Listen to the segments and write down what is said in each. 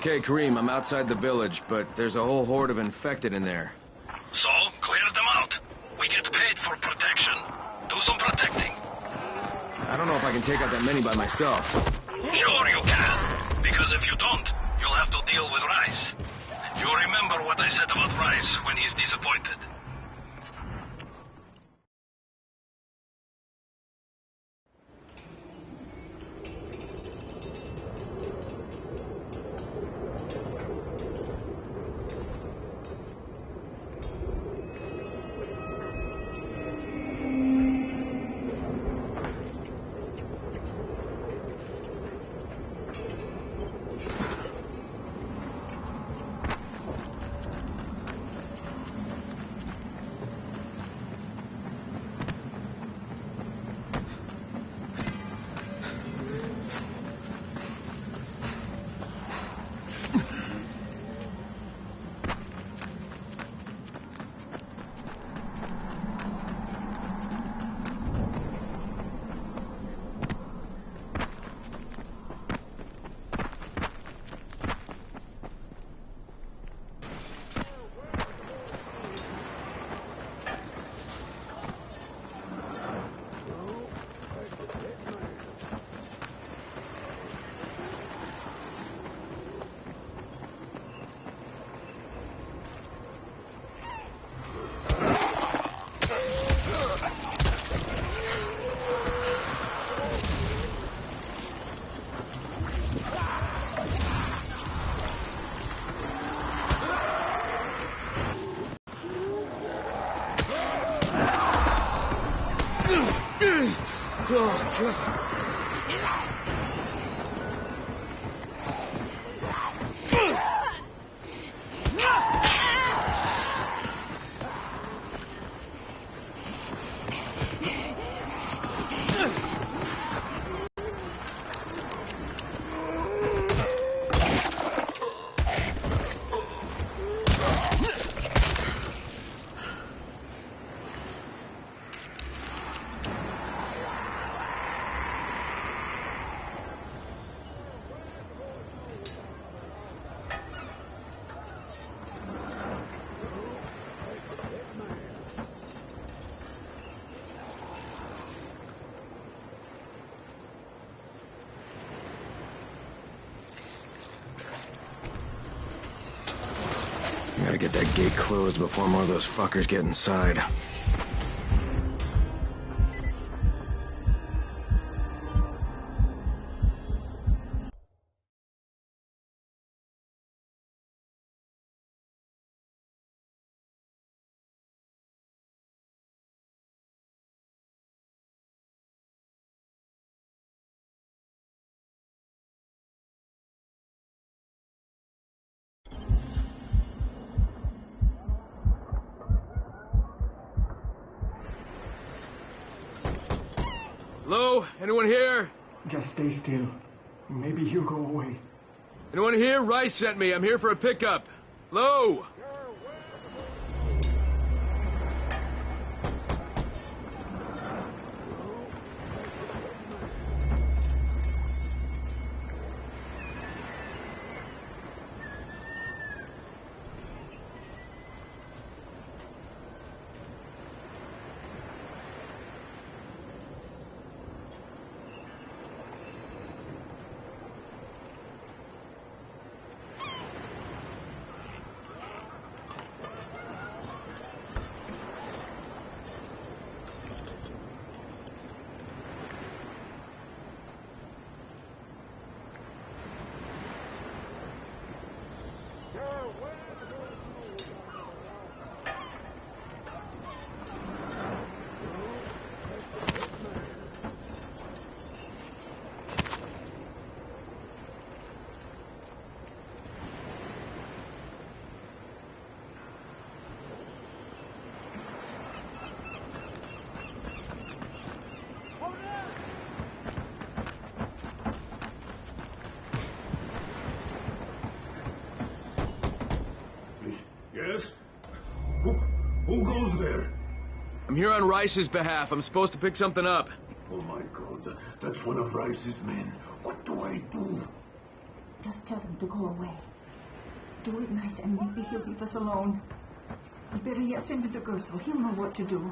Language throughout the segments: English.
Okay, Kareem, I'm outside the village, but there's a whole horde of infected in there. So, clear them out. We get paid for protection. Do some protecting. I don't know if I can take out that many by myself. Sure you can. Because if you don't, you'll have to deal with Rice. You remember what I said about Rice when he's disappointed. Oh, God. Gotta get that gate closed before more of those fuckers get inside. Hello? Anyone here? Just stay still. Maybe he'll go away. Anyone here? Rice sent me. I'm here for a pickup. Hello? Yes? Who goes there? I'm here on Rice's behalf. I'm supposed to pick something up. Oh my God, that's one of Rice's men. What do I do? Just tell them to go away. Do it nice and maybe he'll leave us alone. You better yet send him to Gersel. He'll know what to do.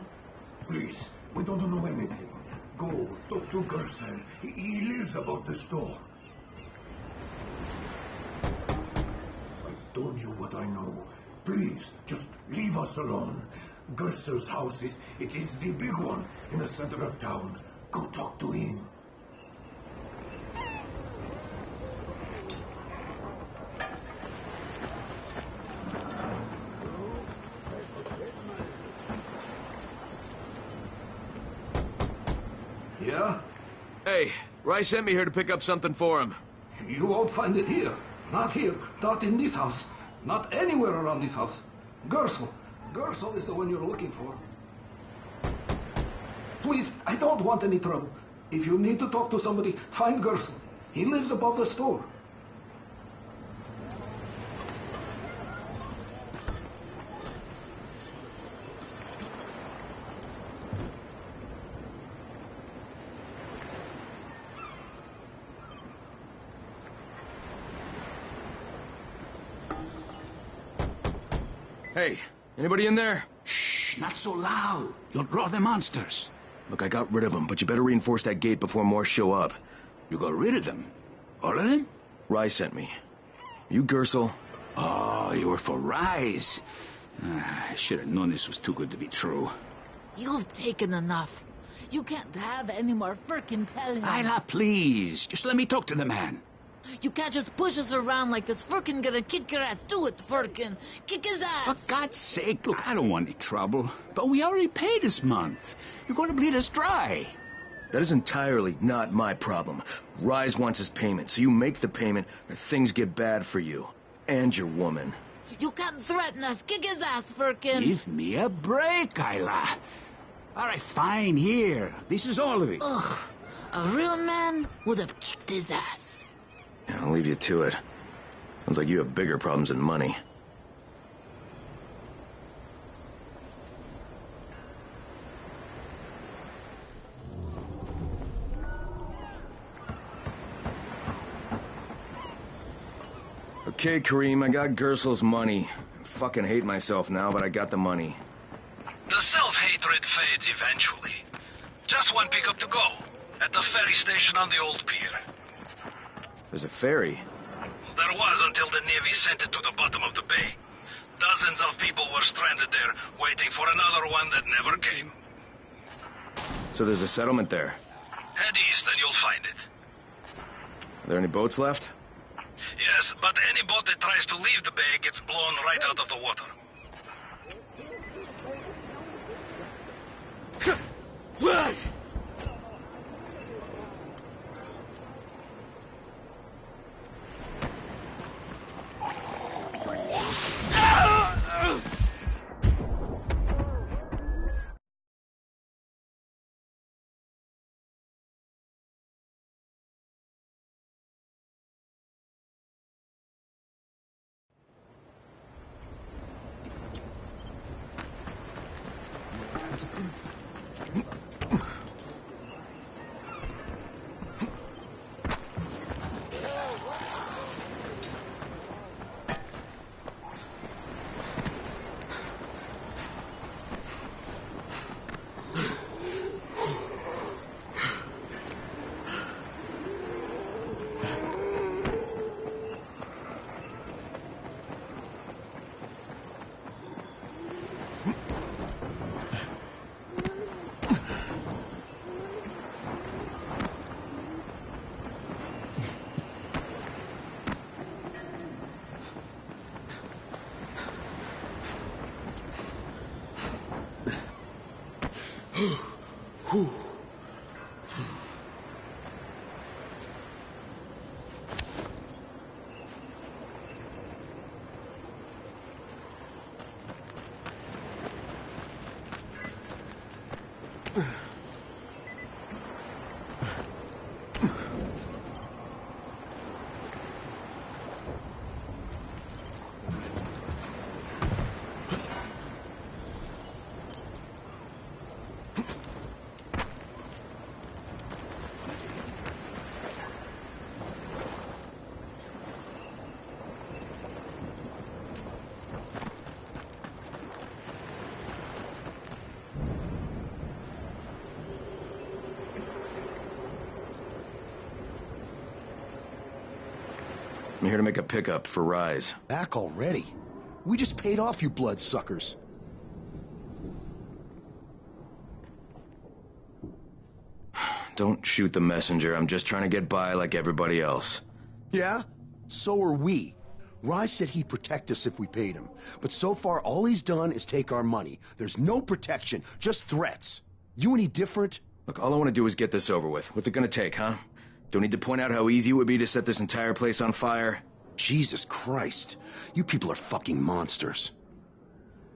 Please, we don't know anything. Go, talk to Gersel. He lives above the store. I told you what I know. Please, just leave us alone. Gersel's house is the big one in the center of town. Go talk to him. Yeah? Hey, Rice sent me here to pick up something for him. You won't find it here. Not here. Not in this house. Not anywhere around this house. Gersel. Gersel is the one you're looking for. Please, I don't want any trouble. If you need to talk to somebody, find Gersel. He lives above the store. Hey, anybody in there? Shh, not so loud. You'll draw the monsters. Look, I got rid of them, but you better reinforce that gate before more show up. You got rid of them? All of them? Rice sent me. You Gersel? Oh, you were for Rise. I should have known this was too good to be true. You've taken enough. You can't have any more frickin' telling. Isla, please. Just let me talk to the man. You can't just push us around like this. Firkin gonna kick your ass. Do it, Firkin. Kick his ass. For God's sake, look, I don't want any trouble. But we already paid this month. You're going to bleed us dry. That is entirely not my problem. Rise wants his payment, so you make the payment or things get bad for you. And your woman. You can't threaten us. Kick his ass, Firkin. Give me a break, Isla. All right, fine, here. This is all of it. Ugh. A real man would have kicked his ass. Yeah, I'll leave you to it. Sounds like you have bigger problems than money. Okay, Kareem, I got Gersel's money. I fucking hate myself now, but I got the money. The self-hatred fades eventually. Just one pickup to go. At the ferry station on the old pier. There's a ferry. There was until the Navy sent it to the bottom of the bay. Dozens of people were stranded there, waiting for another one that never came. So there's a settlement there. Head east and you'll find it. Are there any boats left? Yes, but any boat that tries to leave the bay gets blown right out of the water. I'm here to make a pickup for Rise. Back already? We just paid off you bloodsuckers. Don't shoot the messenger. I'm just trying to get by like everybody else. Yeah? So are we. Rise said he'd protect us if we paid him. But so far, all he's done is take our money. There's no protection, just threats. You any different? Look, all I want to do is get this over with. What's it gonna take, huh? Don't need to point out how easy it would be to set this entire place on fire. Jesus Christ. You people are fucking monsters.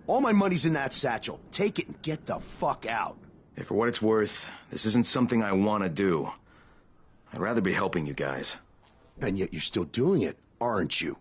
All my money's in that satchel. Take it and get the fuck out. Hey, for what it's worth, this isn't something I want to do. I'd rather be helping you guys. And yet you're still doing it, aren't you?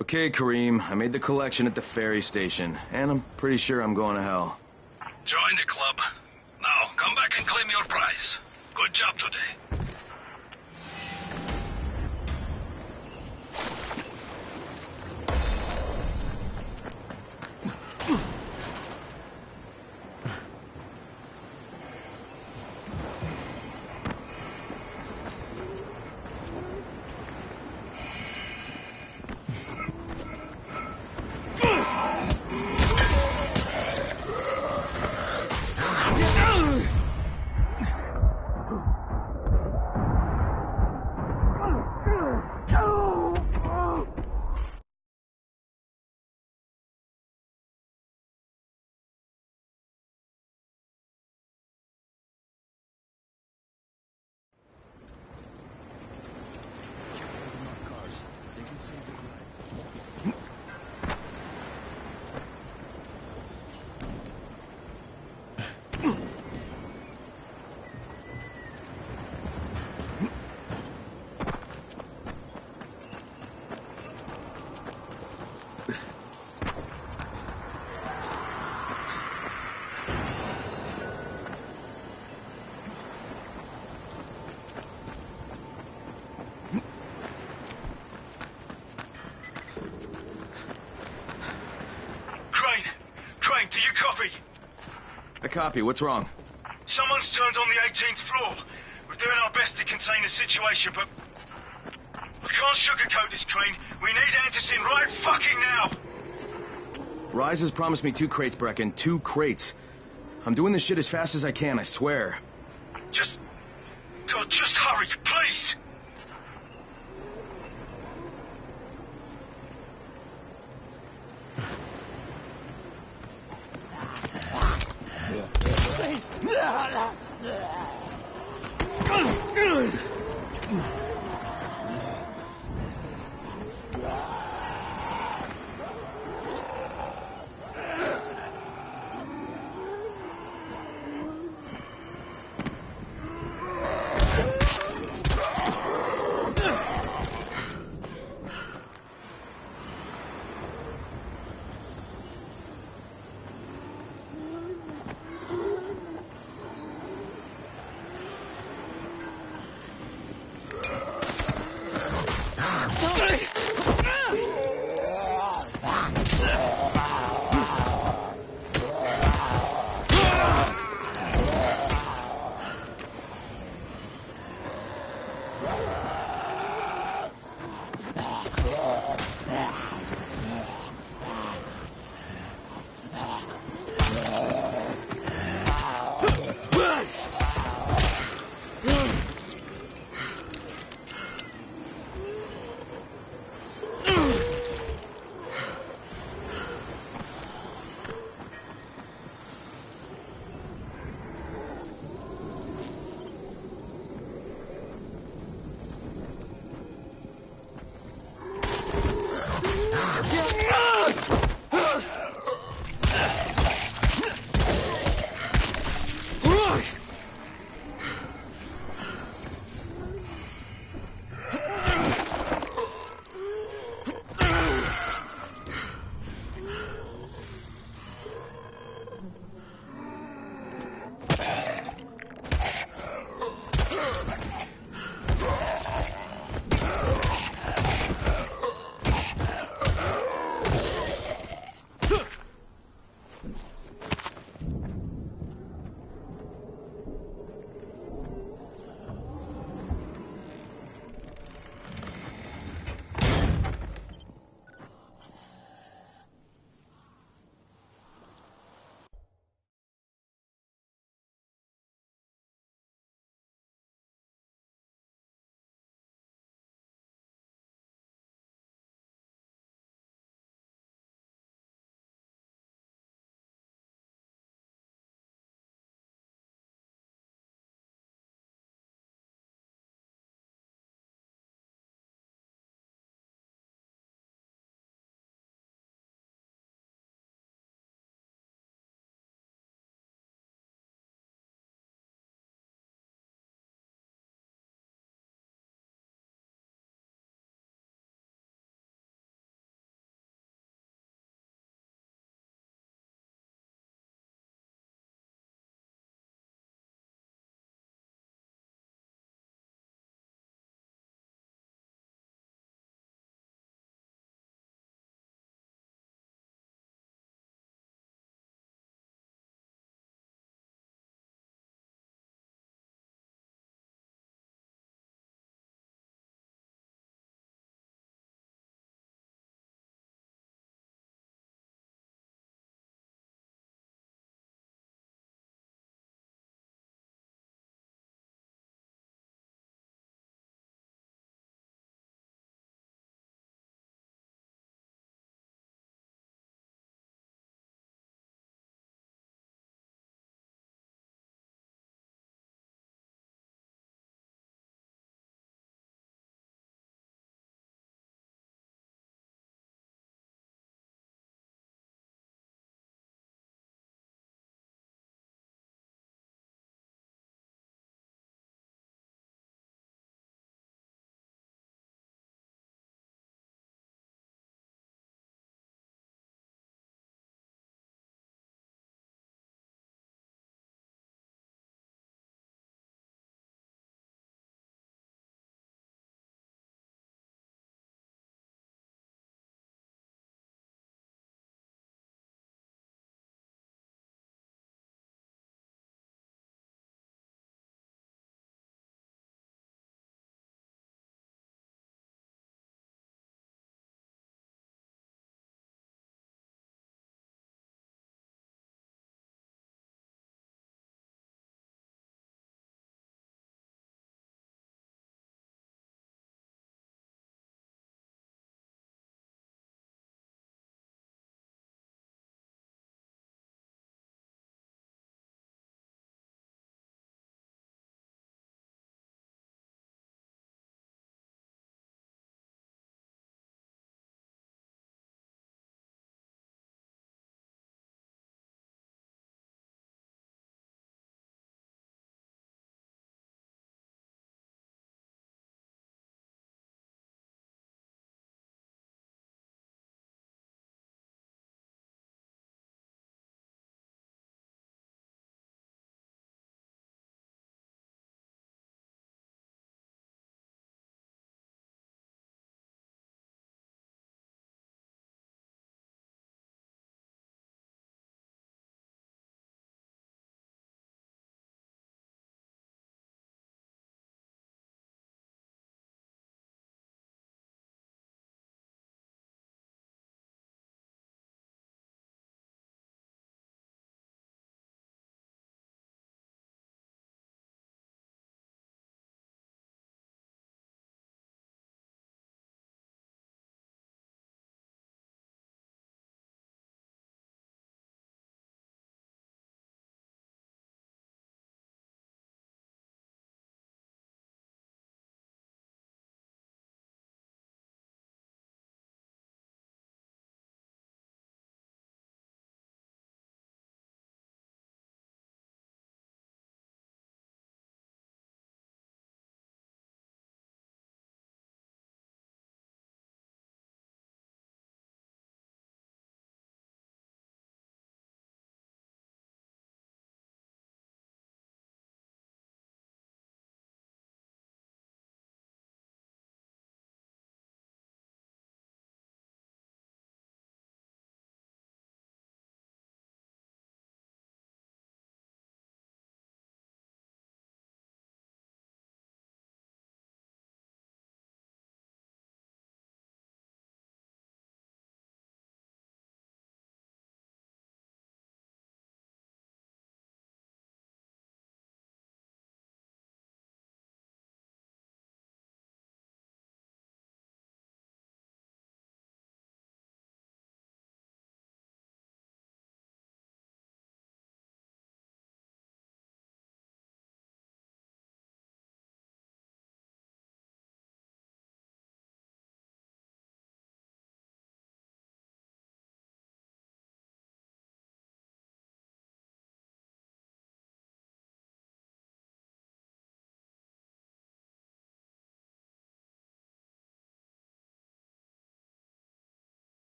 Okay, Kareem, I made the collection at the ferry station, and I'm pretty sure I'm going to hell. Join the club. Now, come back and claim your prize. Good job today. Crane, do you copy? I copy. What's wrong? Someone's turned on the 18th floor. We're doing our best to contain the situation, but we can't sugarcoat this, Crane. We need Anderson right fucking now. Rise has promised me 2 crates, Brecken. 2 crates. I'm doing this shit as fast as I can, I swear. God, just hurry, please.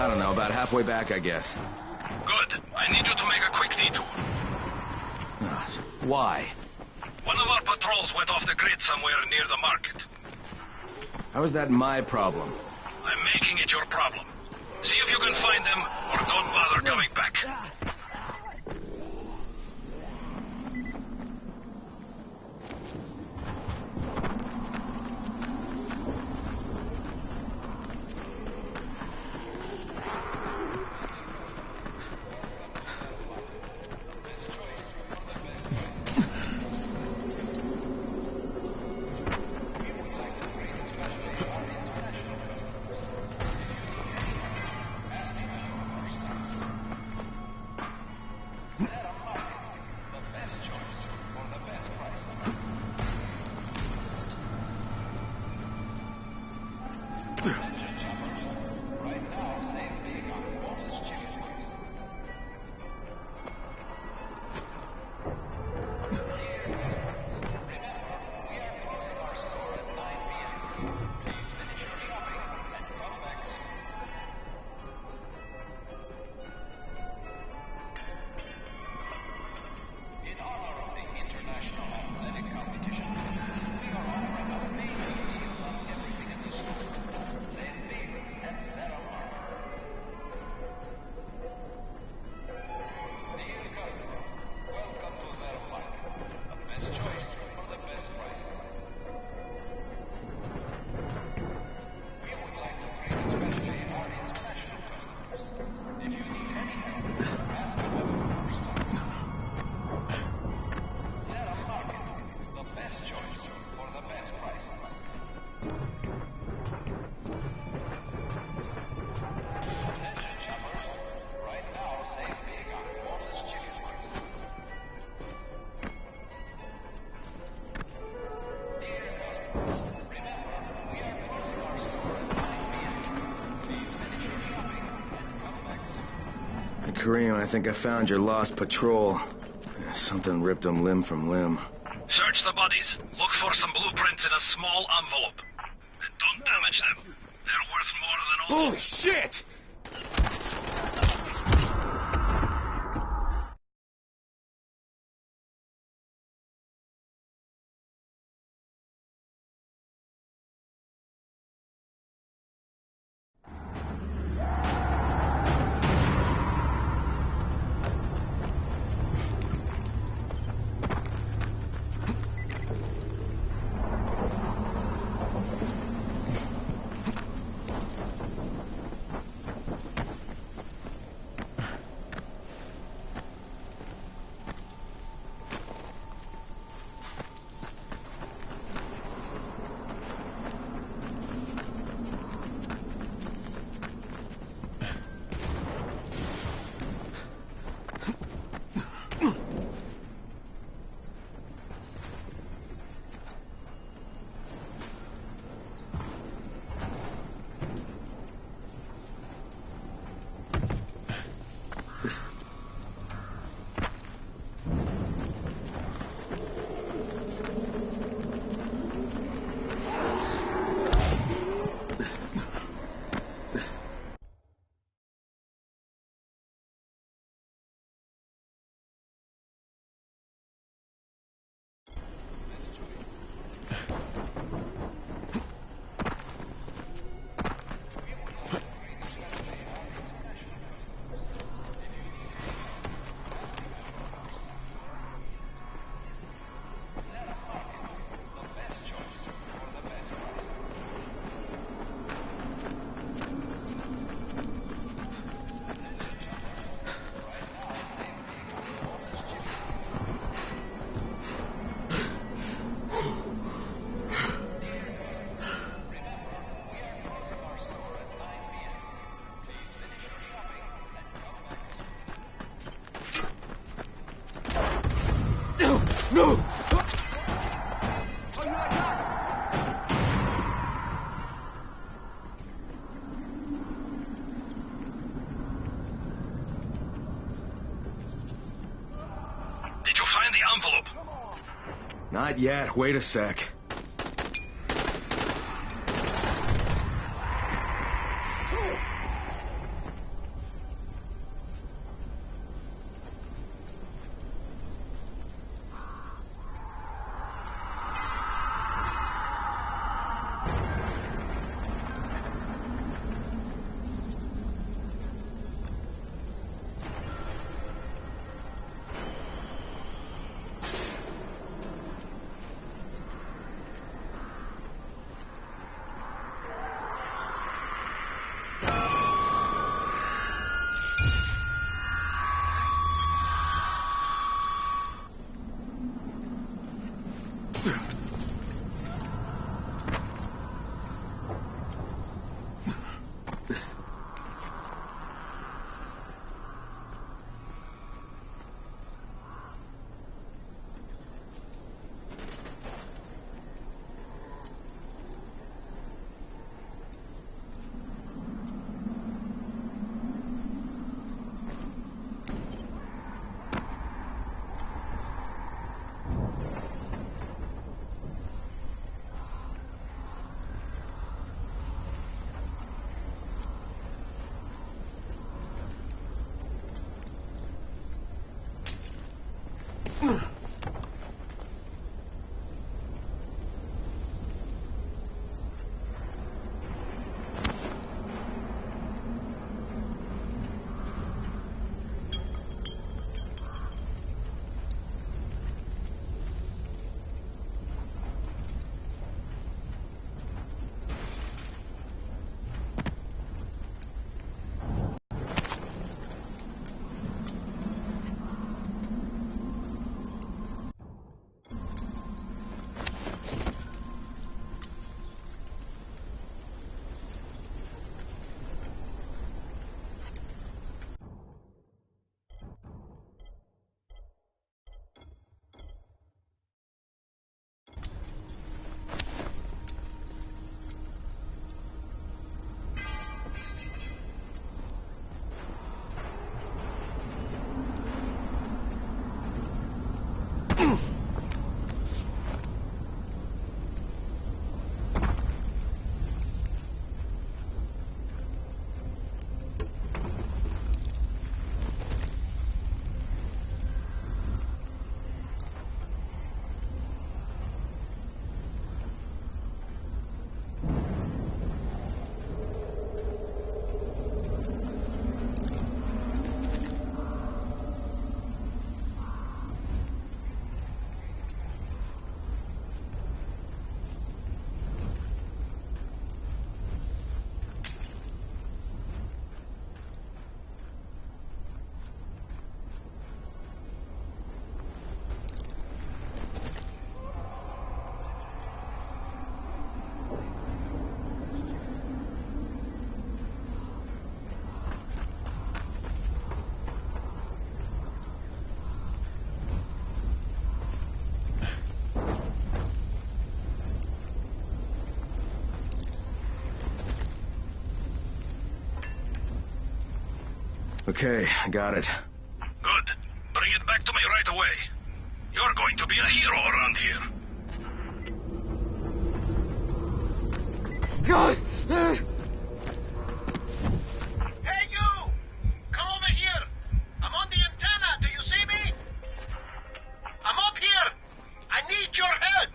I don't know, about halfway back, I guess. Good. I need you to make a quick detour. Why? One of our patrols went off the grid somewhere near the market. How is that my problem? I'm making it your problem. See if you can find them, or don't bother coming back. Kareem, I think I found your lost patrol. Something ripped them limb from limb. Search the bodies. Look for some blueprints in a small envelope. And don't damage them. They're worth more than all... Holy shit! No! Did you find the envelope? Not yet. Wait a sec. Okay, I got it. Good. Bring it back to me right away. You're going to be a hero around here. God! Hey, you! Come over here! I'm on the antenna, do you see me? I'm up here! I need your help!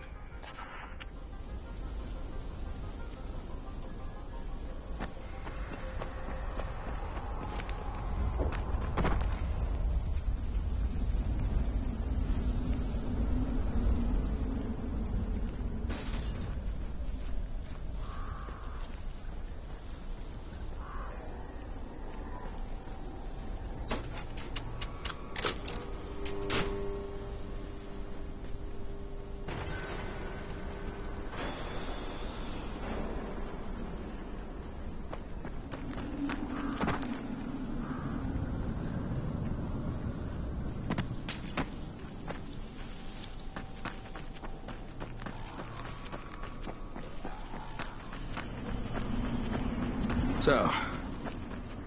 So, I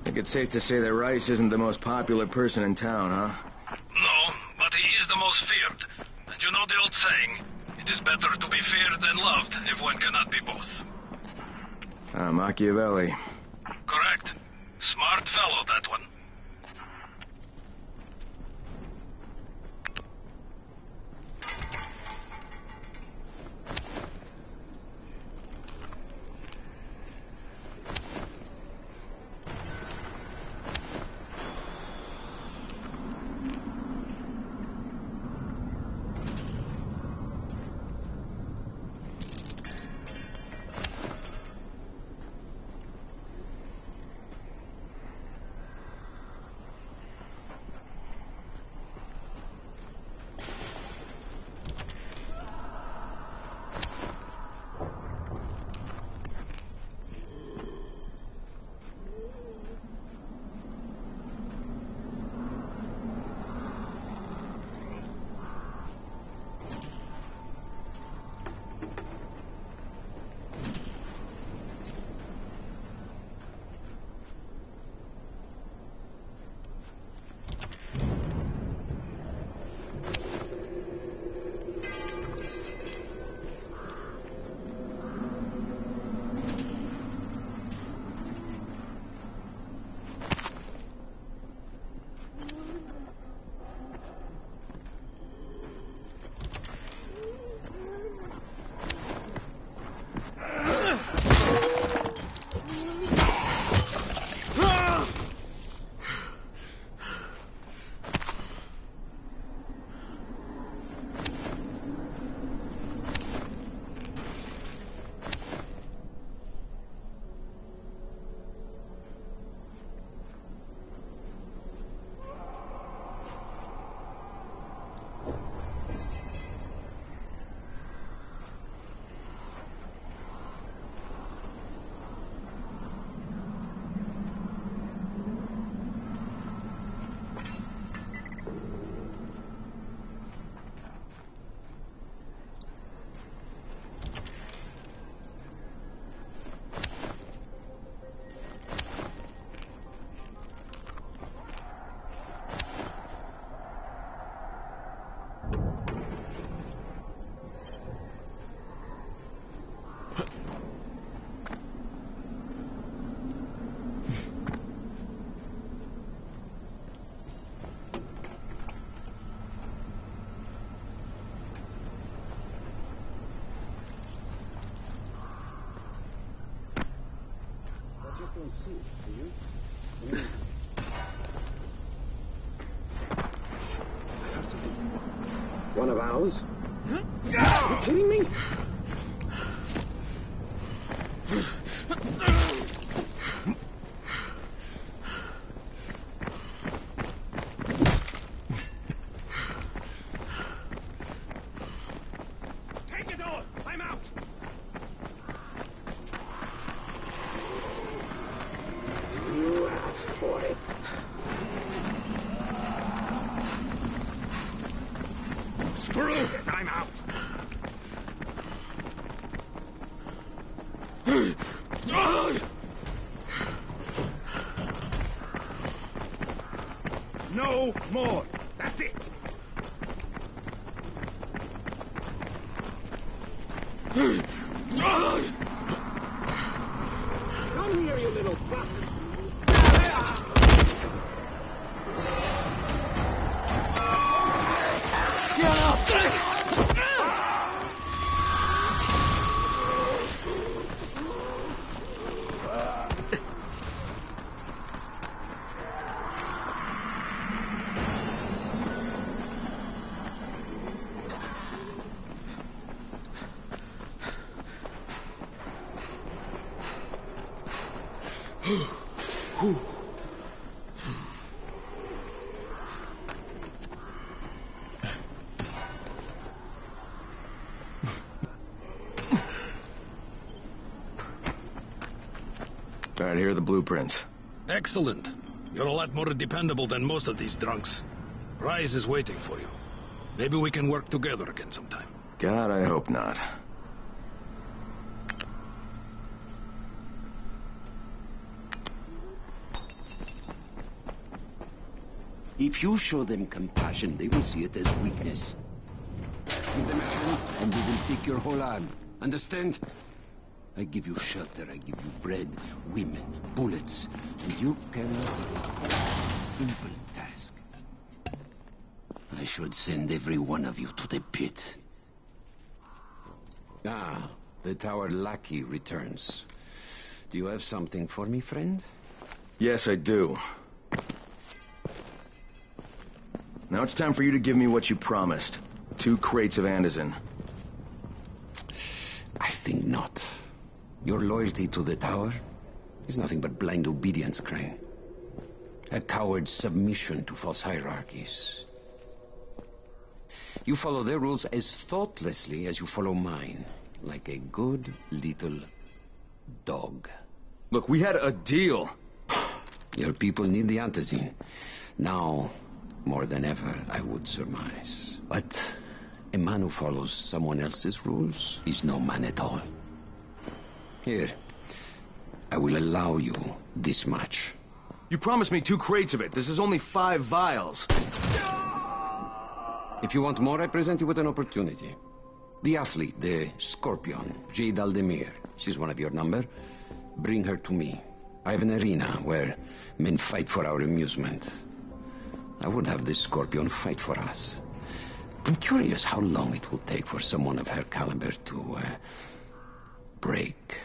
think it's safe to say that Rice isn't the most popular person in town, huh? No, but he is the most feared. And you know the old saying, it is better to be feared than loved if one cannot be both. Machiavelli. Correct. Smart fellow, that one. One of ours? Are you kidding me? Take it all! I'm out! You asked for it. Screw it! I'm out! No more! That's it! Come here, you little fuck! All right, here are the blueprints. Excellent. You're a lot more dependable than most of these drunks. Rise is waiting for you. Maybe we can work together again sometime. God, I hope not. If you show them compassion, they will see it as weakness. Give them a hand, and they will take your whole arm. Understand? I give you shelter, I give you bread, women, bullets, and you cannot... Simple task. I should send every one of you to the pit. Ah, the tower lackey returns. Do you have something for me, friend? Yes, I do. Now it's time for you to give me what you promised. 2 crates of Anderson. I think not. Your loyalty to the tower is nothing but blind obedience, Crane. A coward's submission to false hierarchies. You follow their rules as thoughtlessly as you follow mine, like a good little dog. Look, we had a deal. Your people need the antizin. Now, more than ever, I would surmise. But a man who follows someone else's rules is no man at all. Here, I will allow you this much. You promised me 2 crates of it. This is only 5 vials. If you want more, I present you with an opportunity. The athlete, the Scorpion, Jade Aldemir. She's one of your number. Bring her to me. I have an arena where men fight for our amusement. I would have this Scorpion fight for us. I'm curious how long it will take for someone of her caliber to, break.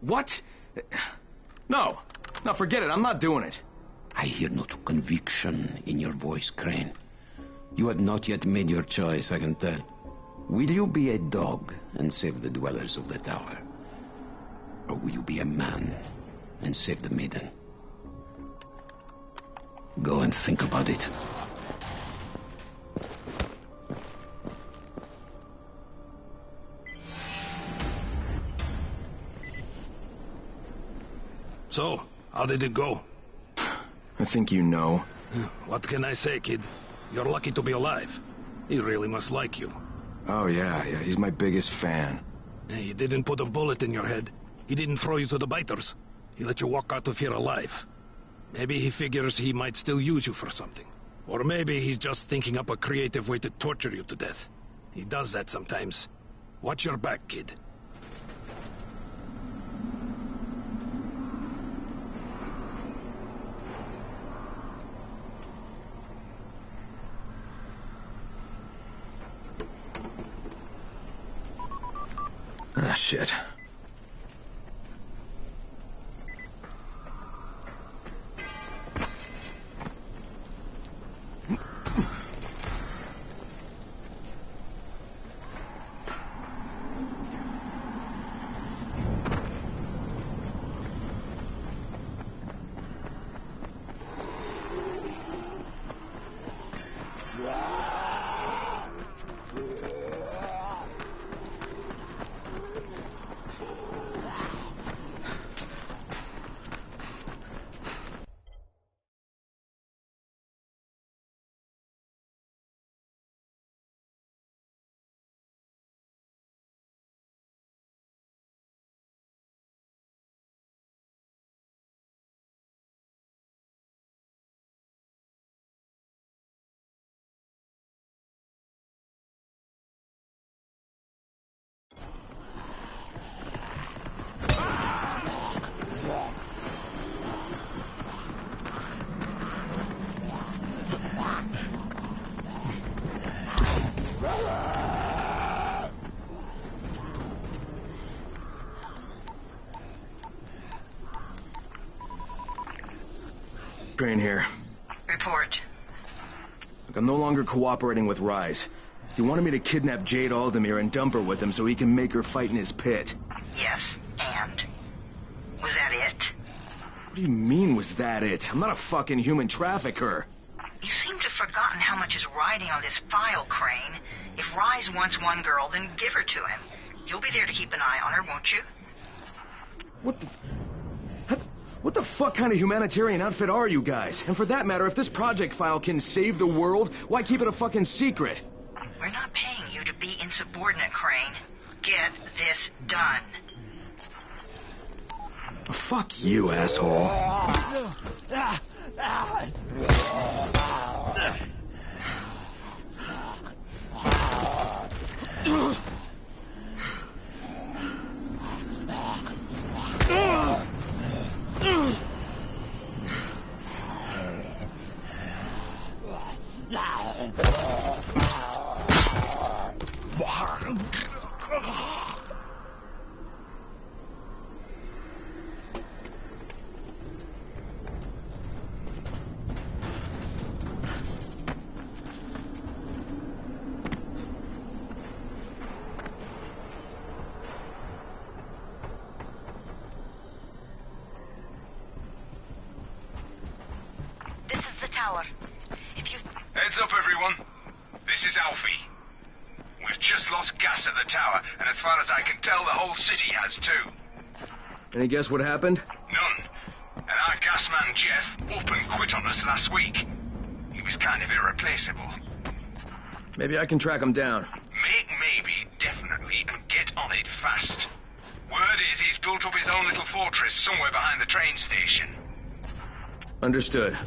What? No. No, forget it. I'm not doing it. I hear no conviction in your voice, Crane. You have not yet made your choice, I can tell. Will you be a dog and save the dwellers of the tower? Or will you be a man and save the maiden? Go and think about it. So, how did it go? I think you know. What can I say, kid? You're lucky to be alive. He really must like you. Oh, yeah, he's my biggest fan. He didn't put a bullet in your head. He didn't throw you to the biters. He let you walk out of here alive. Maybe he figures he might still use you for something. Or maybe he's just thinking up a creative way to torture you to death. He does that sometimes. Watch your back, kid. Ah, shit. Crane here. Report. Look, I'm no longer cooperating with Rise. He wanted me to kidnap Jade Aldemir and dump her with him so he can make her fight in his pit. Yes, and? Was that it? What do you mean, was that it? I'm not a fucking human trafficker. You seem to have forgotten how much is riding on this file, Crane. If Rise wants one girl, then give her to him. You'll be there to keep an eye on her, won't you? What the fuck kind of humanitarian outfit are you guys? And for that matter, if this project file can save the world, why keep it a fucking secret? We're not paying you to be insubordinate, Crane. Get this done. Fuck you, asshole. Heads up, everyone. This is Alfie. We've just lost gas at the tower, and as far as I can tell, the whole city has too. Any guess what happened? None. And our gas man, Jeff, up and quit on us last week. He was kind of irreplaceable. Maybe I can track him down. Make maybe, definitely, and get on it fast. Word is he's built up his own little fortress somewhere behind the train station. Understood.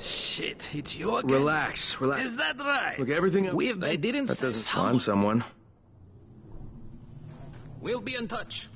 Shit, it's you again? Relax. Is that right? Look, everything... They didn't That say doesn't someone. find someone. We'll be in touch.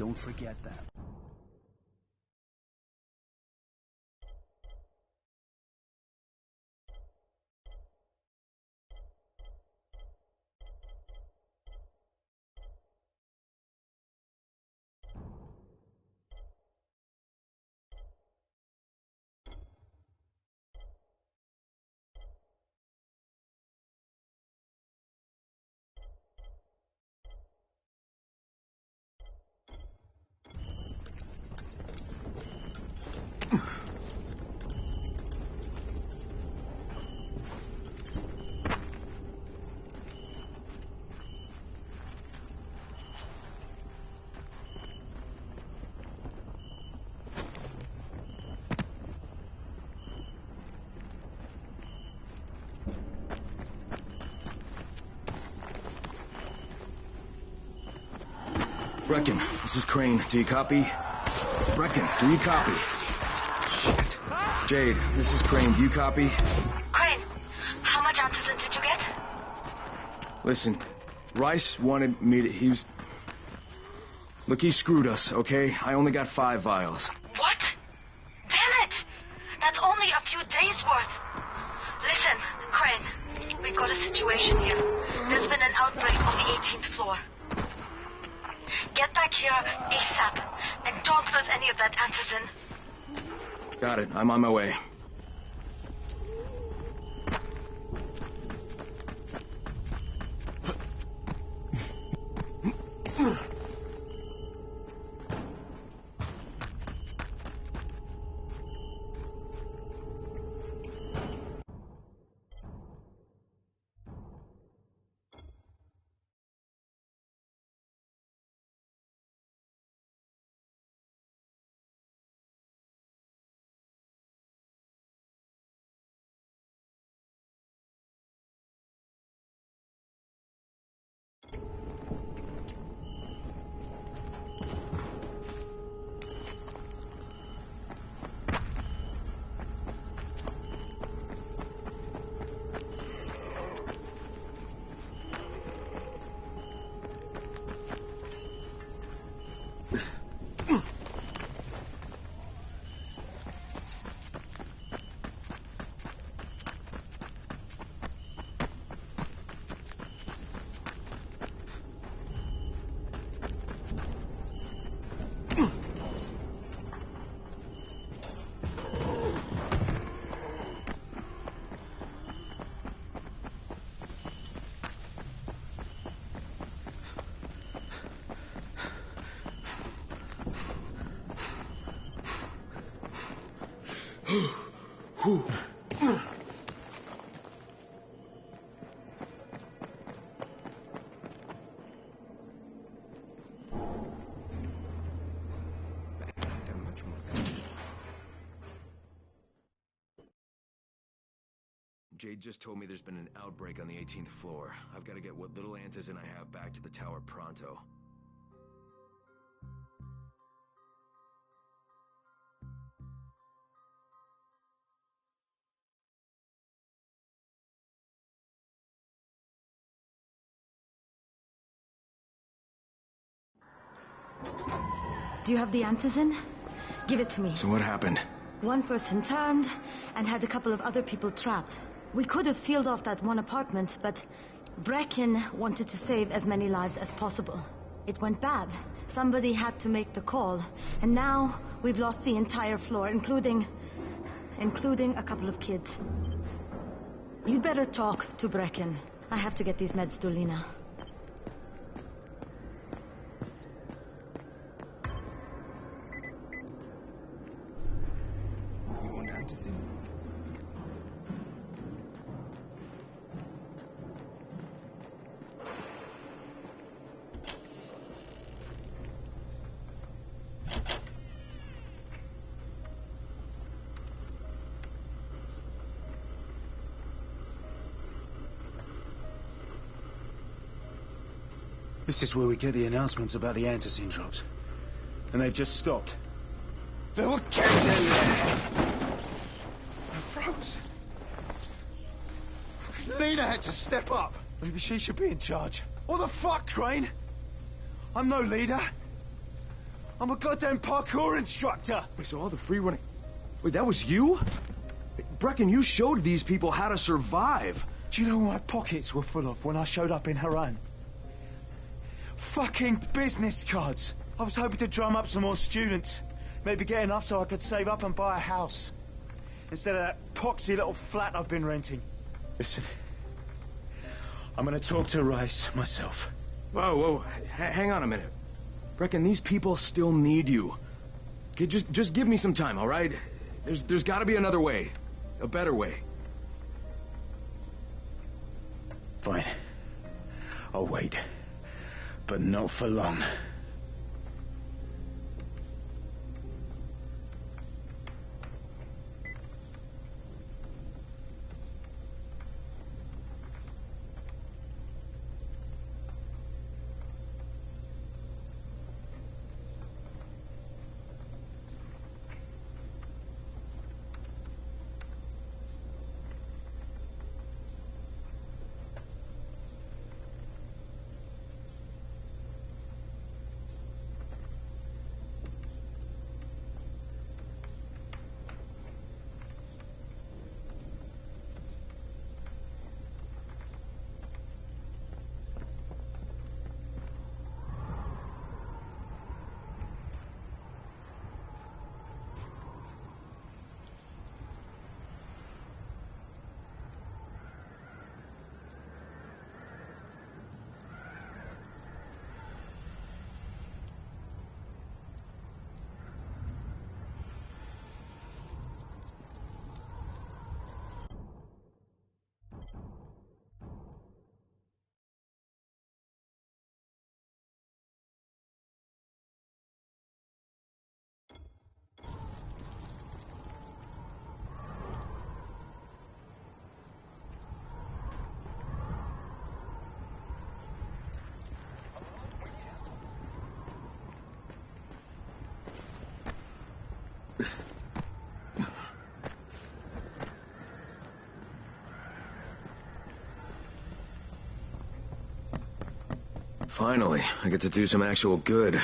Don't forget that. Brecken, this is Crane. Do you copy? Brecken, do you copy? Shit. Jade, this is Crane. Do you copy? Crane, how much oxygen did you get? Listen, Rice wanted me to... Look, he screwed us, okay? I only got 5 vials. What? Damn it! That's only a few days' worth. Listen, Crane, we've got a situation here. There's been an outbreak on the 18th floor. Get back here ASAP, and don't lose any of that antizin. Got it. I'm on my way. Jade just told me there's been an outbreak on the 18th floor. I've got to get what little antizin I have back to the tower pronto. Do you have the antizin? Give it to me. So what happened? One person turned and had a couple of other people trapped. We could have sealed off that one apartment, but Brecken wanted to save as many lives as possible. It went bad. Somebody had to make the call, and now we've lost the entire floor, including a couple of kids. You'd better talk to Brecken. I have to get these meds to Lena. This is where we get the announcements about the antizin drops. And they've just stopped. There were kids in there! I froze. Lena had to step up. Maybe she should be in charge. What the fuck, Crane? I'm no leader. I'm a goddamn parkour instructor! Wait, so all the free running... Wait, that was you? Brecken, you showed these people how to survive. Do you know what my pockets were full of when I showed up in Haran? Fucking business cards! I was hoping to drum up some more students. Maybe get enough so I could save up and buy a house. Instead of that poxy little flat I've been renting. Listen, I'm gonna talk to Rice myself. Whoa, hang on a minute. Brecken, these people still need you. Okay, just give me some time, all right? There's gotta be another way. A better way. Fine. I'll wait. But not for long. Finally, I get to do some actual good.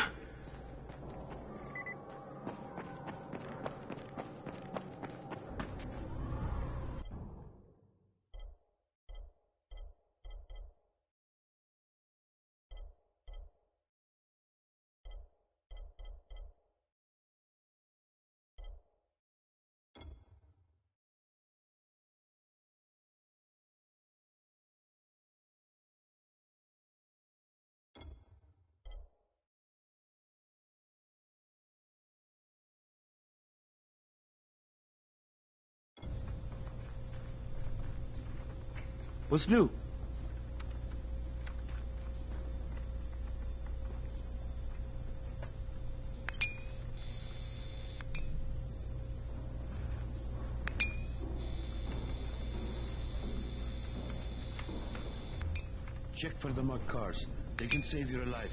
What's new? Check for the mud cars. They can save your life.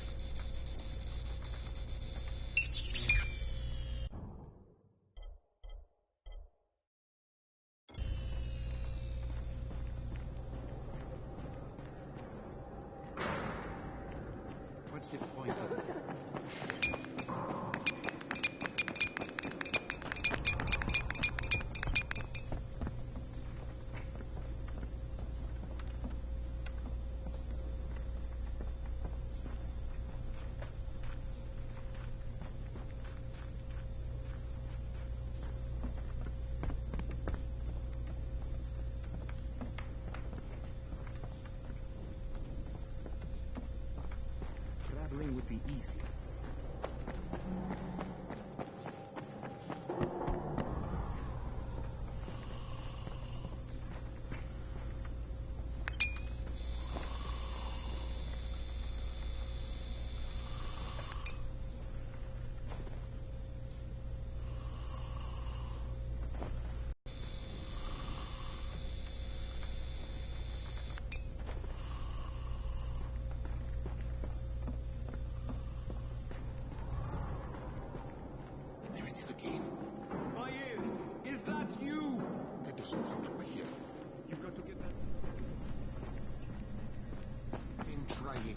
What's the point of it? Traveling would be easier.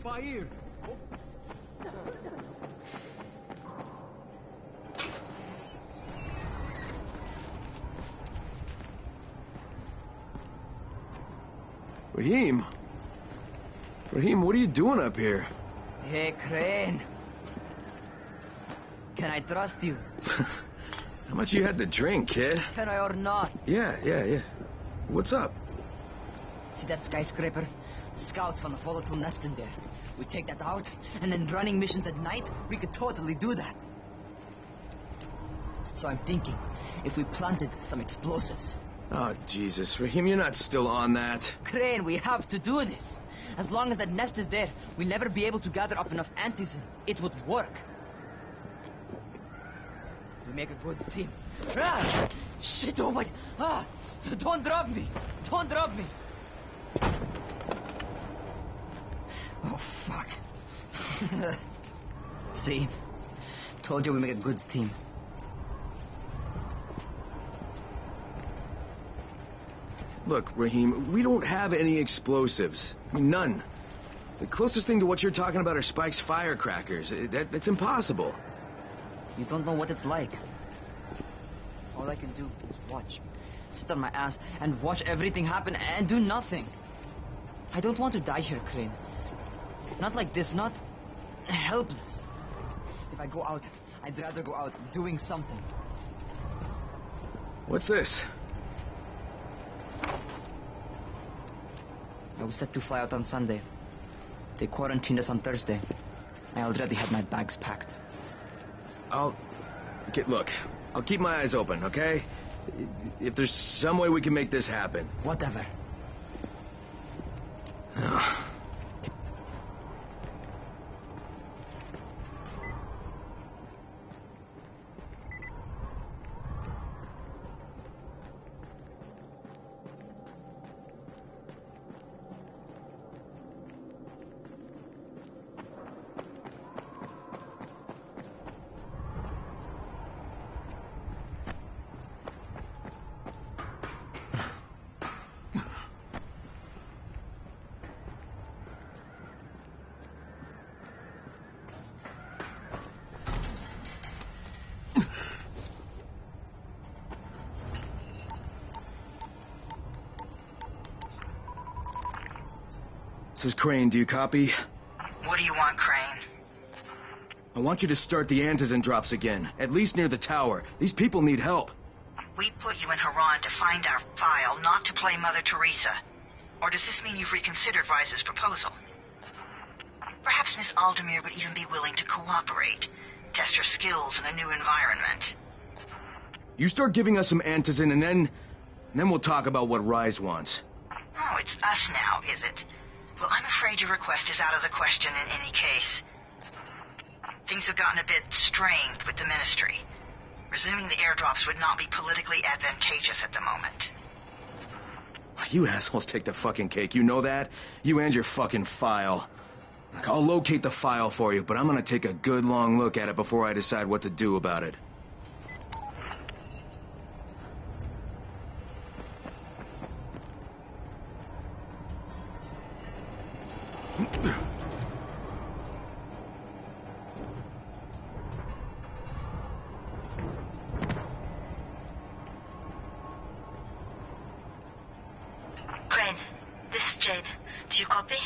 Fire! Raheem? Raheem, what are you doing up here? Hey, Crane. Can I trust you? How much you had to drink, kid? Can I or not? Yeah. What's up? See that skyscraper? The scouts found a volatile nest in there. We take that out, and then running missions at night, we could totally do that. So I'm thinking, if we planted some explosives. Oh, Jesus. Raheem, you're not still on that. Crane, we have to do this. As long as that nest is there, we'll never be able to gather up enough antizin. It would work. We make a good team. Ah! Shit, oh my... Ah! Don't drop me! Don't drop me! Oh, fuck. See? Told you we make a good team. Look, Raheem, we don't have any explosives. I mean, none. The closest thing to what you're talking about are Spike's firecrackers. That's impossible. You don't know what it's like. All I can do is watch. Sit on my ass and watch everything happen and do nothing. I don't want to die here, Crane. Not like this, not helpless. If I go out, I'd rather go out doing something. What's this? I was set to fly out on Sunday. They quarantined us on Thursday. I already had my bags packed. Look, I'll keep my eyes open, okay? If there's some way we can make this happen. Whatever. This is Crane. Do you copy? What do you want, Crane? I want you to start the antizin drops again, at least near the tower. These people need help. We put you in Haran to find our file, not to play Mother Teresa. Or does this mean you've reconsidered Rice's proposal? Perhaps Miss Aldemir would even be willing to cooperate, test her skills in a new environment. You start giving us some antizin, and then we'll talk about what Rise wants. Oh, it's us now, is it? Well, I'm afraid your request is out of the question in any case. Things have gotten a bit strained with the Ministry. Resuming the airdrops would not be politically advantageous at the moment. You assholes take the fucking cake, you know that? You and your fucking file. Look, I'll locate the file for you, but I'm gonna take a good long look at it before I decide what to do about it. Crane, this is Jade. Do you copy?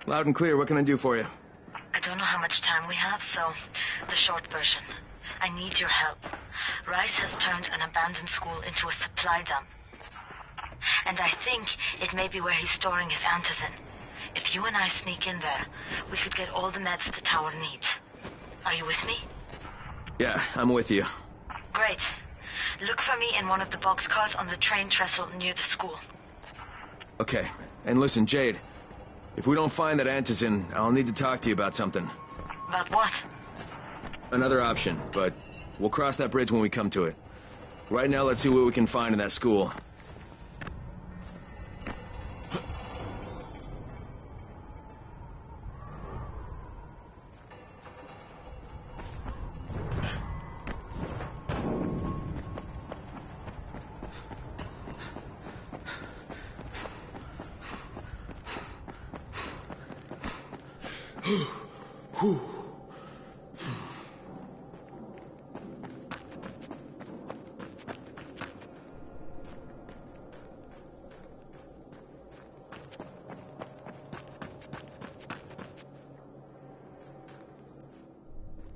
Loud and clear, what can I do for you? I don't know how much time we have, so the short version. I need your help. Rice has turned an abandoned school into a supply dump. And I think it may be where he's storing his antizin. If you and I sneak in there, we could get all the meds the tower needs. Are you with me? Yeah, I'm with you. Great. Look for me in one of the boxcars on the train trestle near the school. Okay, and listen, Jade. If we don't find that antizin, I'll need to talk to you about something. About what? Another option, but we'll cross that bridge when we come to it. Right now, let's see what we can find in that school.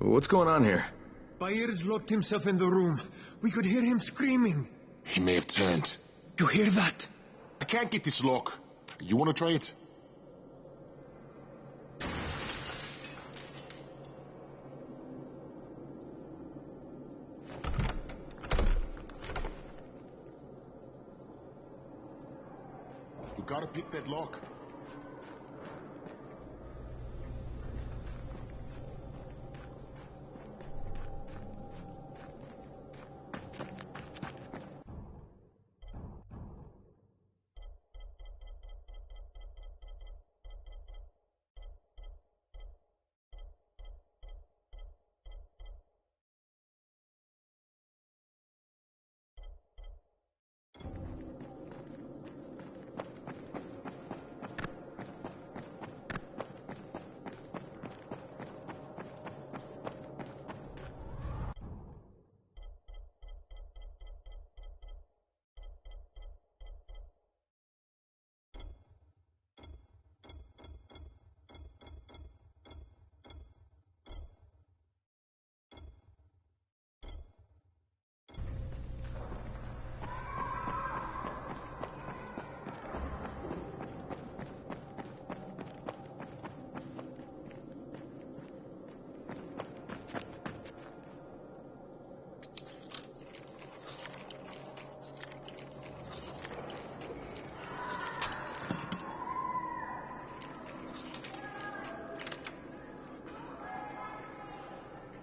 What's going on here? Bayer's locked himself in the room. We could hear him screaming. He may have turned. You hear that? I can't get this lock. You want to try it? You gotta pick that lock.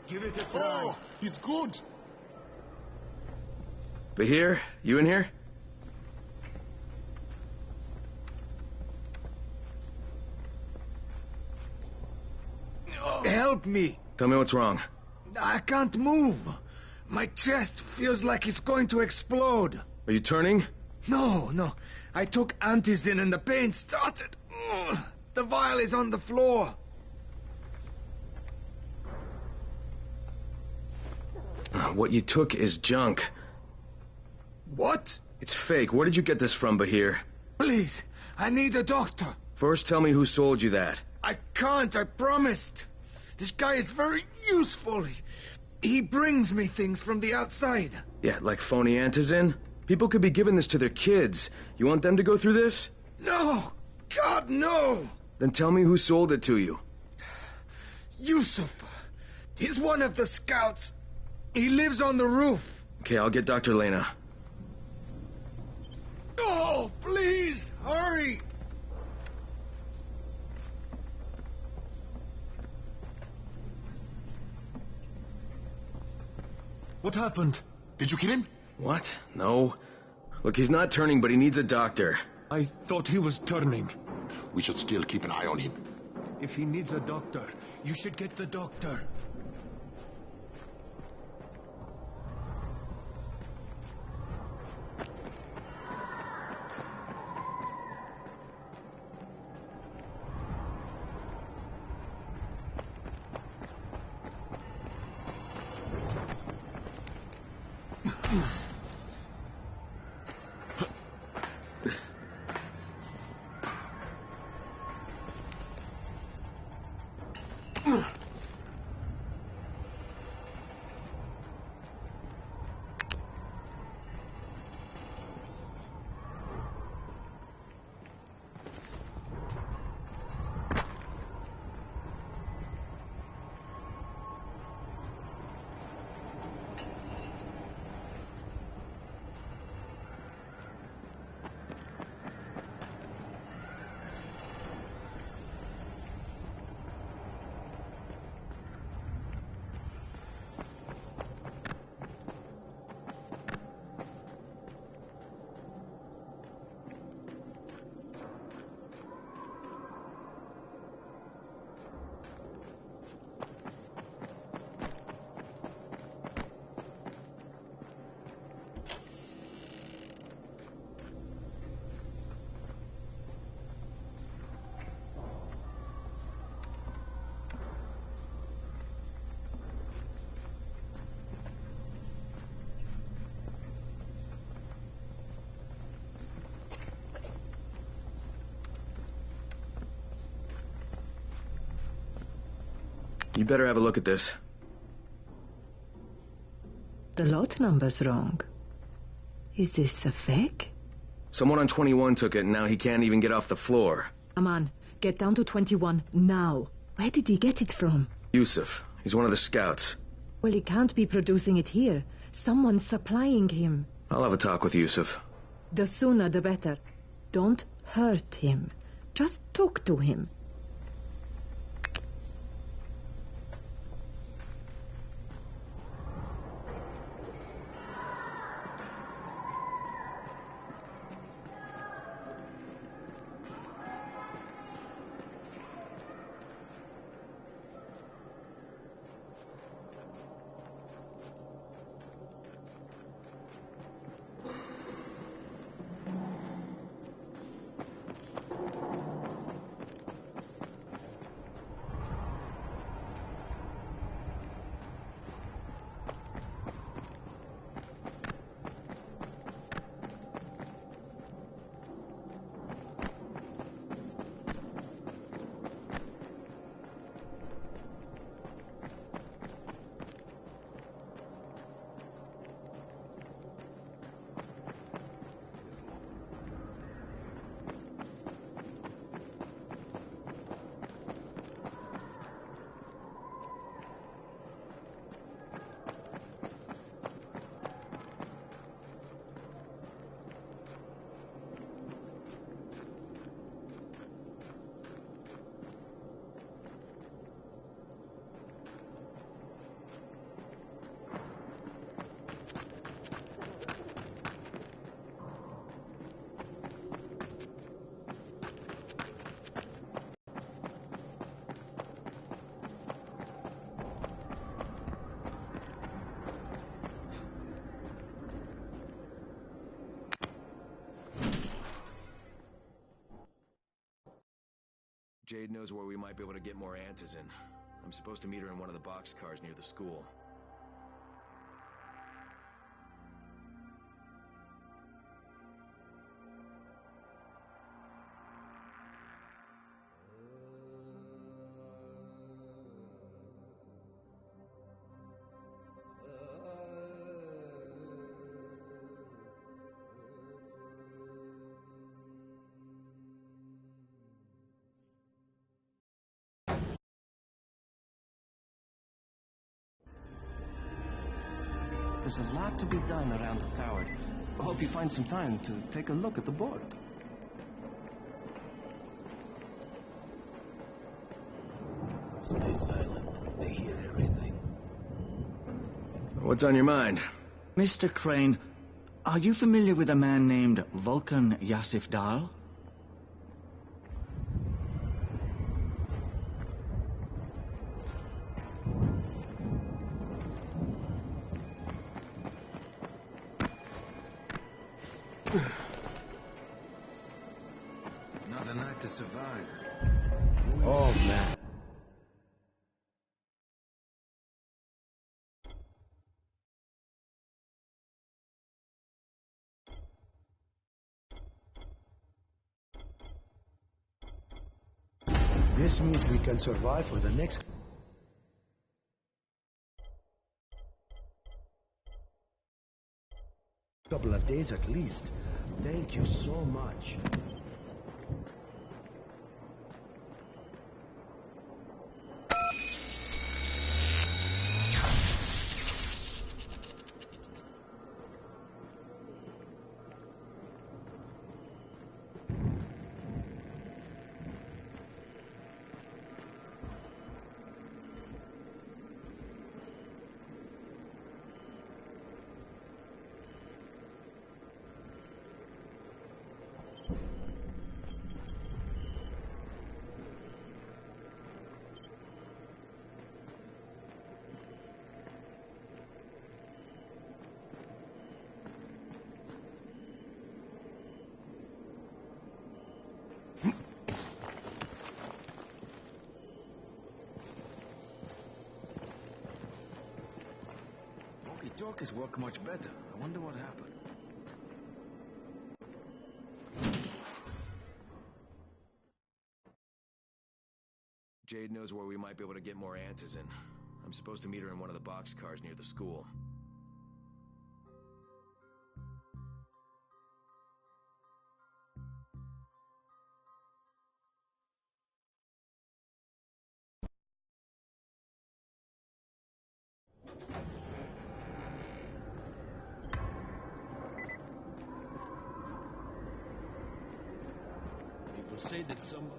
Give it a try. Oh, he's good. Bahir, you in here? Help me. Tell me what's wrong. I can't move. My chest feels like it's going to explode. Are you turning? No. I took Antizin and the pain started. Ugh. The vial is on the floor. What you took is junk. What? It's fake. Where did you get this from, Bahir? Please, I need a doctor. First, tell me who sold you that. I can't, I promised. This guy is very useful. He brings me things from the outside. Yeah, like phony Antizin? People could be giving this to their kids. You want them to go through this? No! God, no! Then tell me who sold it to you. Yusuf. He's one of the scouts. He lives on the roof. Okay, I'll get Dr. Lena. Oh, please, hurry! What happened? Did you kill him? What? No. Look, he's not turning, but he needs a doctor. I thought he was turning. We should still keep an eye on him. If he needs a doctor, you should get the doctor. You better have a look at this. The lot number's wrong. Is this a fake? Someone on 21 took it, and now he can't even get off the floor. Come on, get down to 21, now. Where did he get it from? Yusuf. He's one of the scouts. Well, he can't be producing it here. Someone's supplying him. I'll have a talk with Yusuf. The sooner the better. Don't hurt him. Just talk to him. Jade knows where we might be able to get more antizin. I'm supposed to meet her in one of the boxcars near the school. There's a lot to be done around the tower. I hope you find some time to take a look at the board. Stay silent. They hear everything. What's on your mind? Mr. Crane, are you familiar with a man named Vulcan Yasif Dahl? Not a night to survive. Oh, man. This means we can survive for the next couple of days at least. Thank you so much. Walkie-talkies work much better. I wonder what happened. Jade knows where we might be able to get more antizin. I'm supposed to meet her in one of the boxcars near the school. say that some...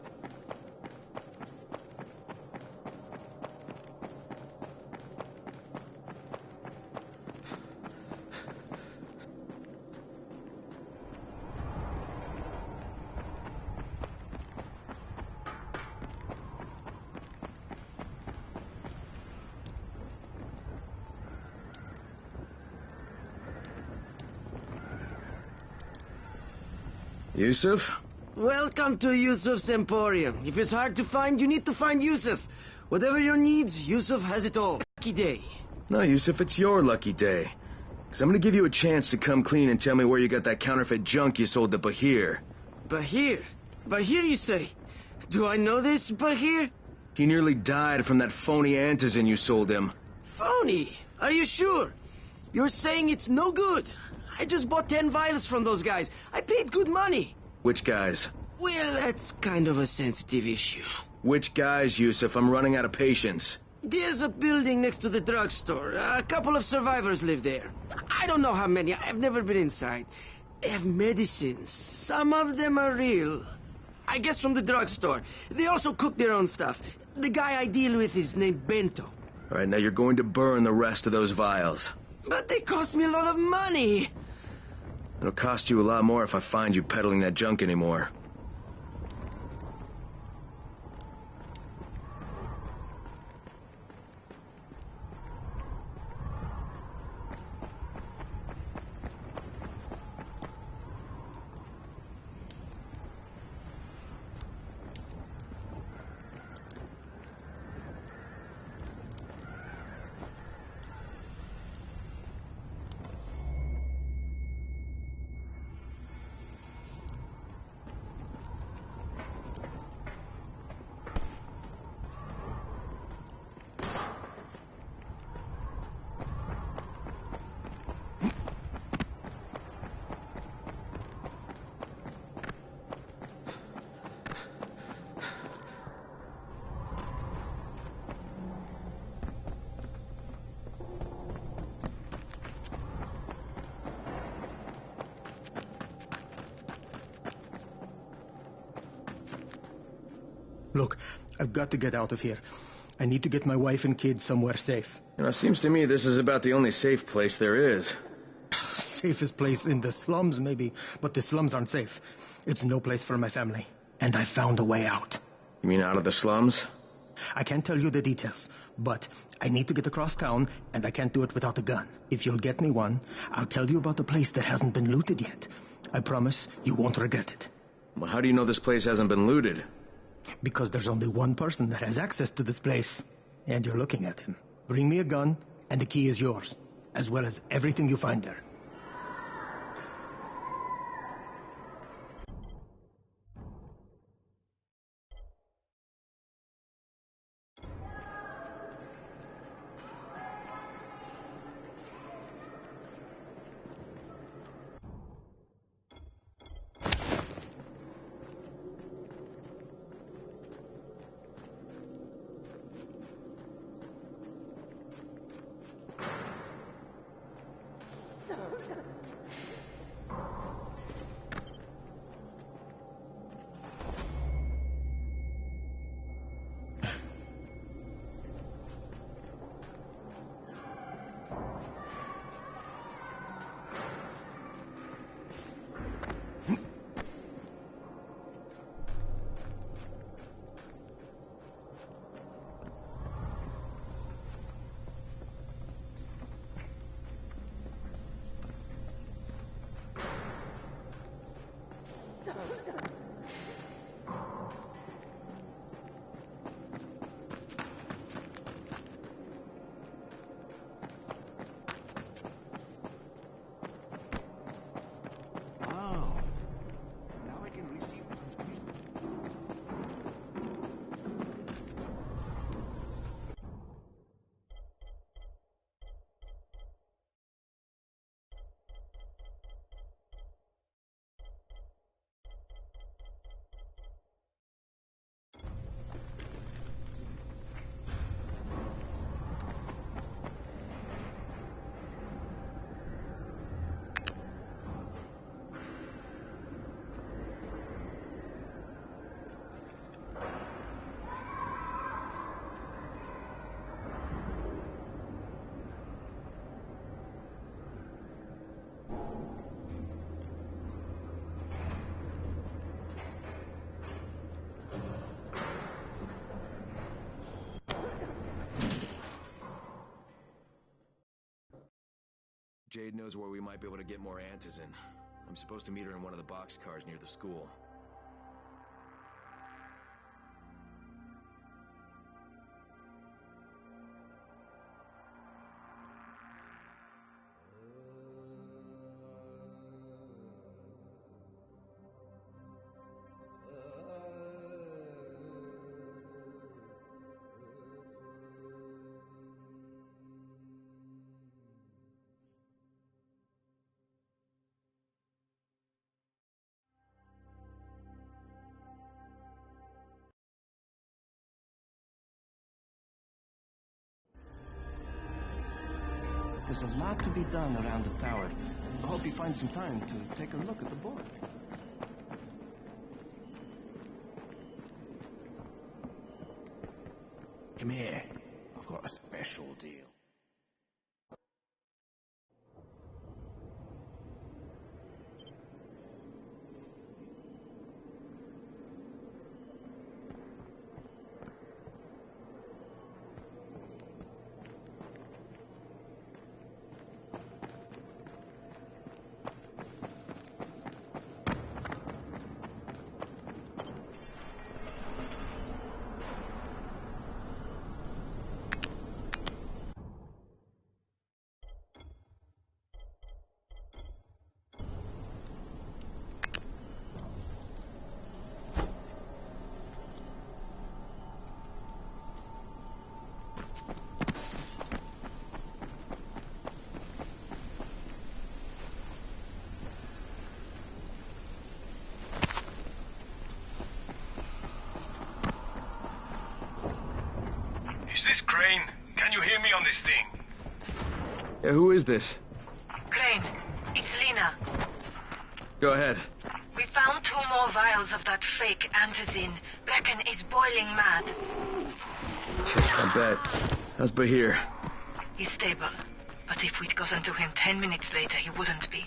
Yusuf? Welcome to Yusuf's Emporium. If it's hard to find, you need to find Yusuf. Whatever your needs, Yusuf has it all. Lucky day. No, Yusuf, it's your lucky day. Because I'm going to give you a chance to come clean and tell me where you got that counterfeit junk you sold to Bahir. Bahir? Bahir, you say? Do I know this, Bahir? He nearly died from that phony antizin you sold him. Phony? Are you sure? You're saying it's no good? I just bought 10 vials from those guys. I paid good money. Which guys? Well, that's kind of a sensitive issue. Which guys, Yusuf? I'm running out of patience. There's a building next to the drugstore. A couple of survivors live there. I don't know how many. I've never been inside. They have medicines. Some of them are real. I guess from the drugstore. They also cook their own stuff. The guy I deal with is named Bento. All right, now you're going to burn the rest of those vials. But they cost me a lot of money. It'll cost you a lot more if I find you peddling that junk anymore. Look, I've got to get out of here. I need to get my wife and kids somewhere safe. You know, it seems to me this is about the only safe place there is. Safest place in the slums, maybe, but the slums aren't safe. It's no place for my family. And I found a way out. You mean out of the slums? I can't tell you the details, but I need to get across town, and I can't do it without a gun. If you'll get me one, I'll tell you about the place that hasn't been looted yet. I promise you won't regret it. Well, how do you know this place hasn't been looted? Because there's only one person that has access to this place, and you're looking at him. Bring me a gun, and the key is yours, as well as everything you find there. Jade knows where we might be able to get more antizin. I'm supposed to meet her in one of the boxcars near the school. There's a lot to be done around the tower. I hope you find some time to take a look at the board. Come here. I've got a special deal. Is this Crane? Can you hear me on this thing? Yeah, who is this? Crane, it's Lena. Go ahead. We found 2 more vials of that fake antizin. Brecken is boiling mad. I bet. How's Bahir? He's stable. But if we'd gotten to him 10 minutes later, he wouldn't be.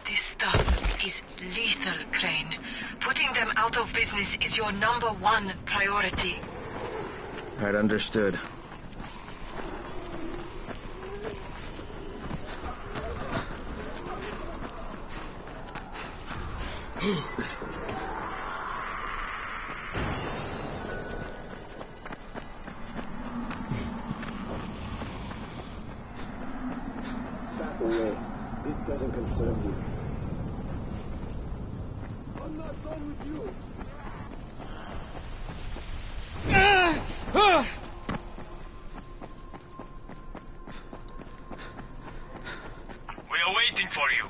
This stuff is lethal, Crane. Putting them out of business is your #1 priority. Right, understood. Back away. This doesn't concern you. I'm not done with you. We are waiting for you.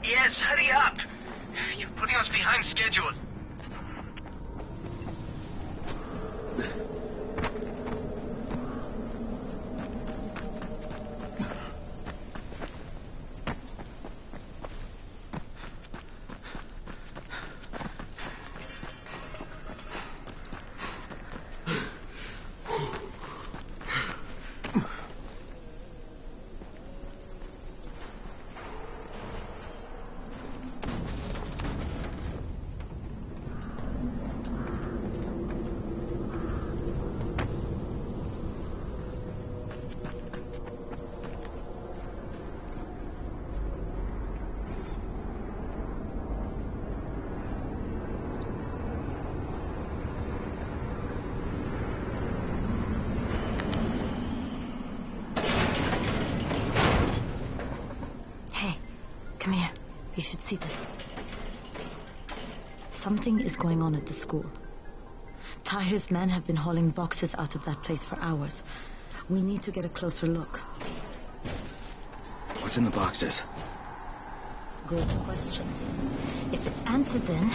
Yes, hurry up. You're putting us behind schedule. Come here. You should see this. Something is going on at the school. Tahir's men have been hauling boxes out of that place for hours. We need to get a closer look. What's in the boxes? Good question. If it's antizin,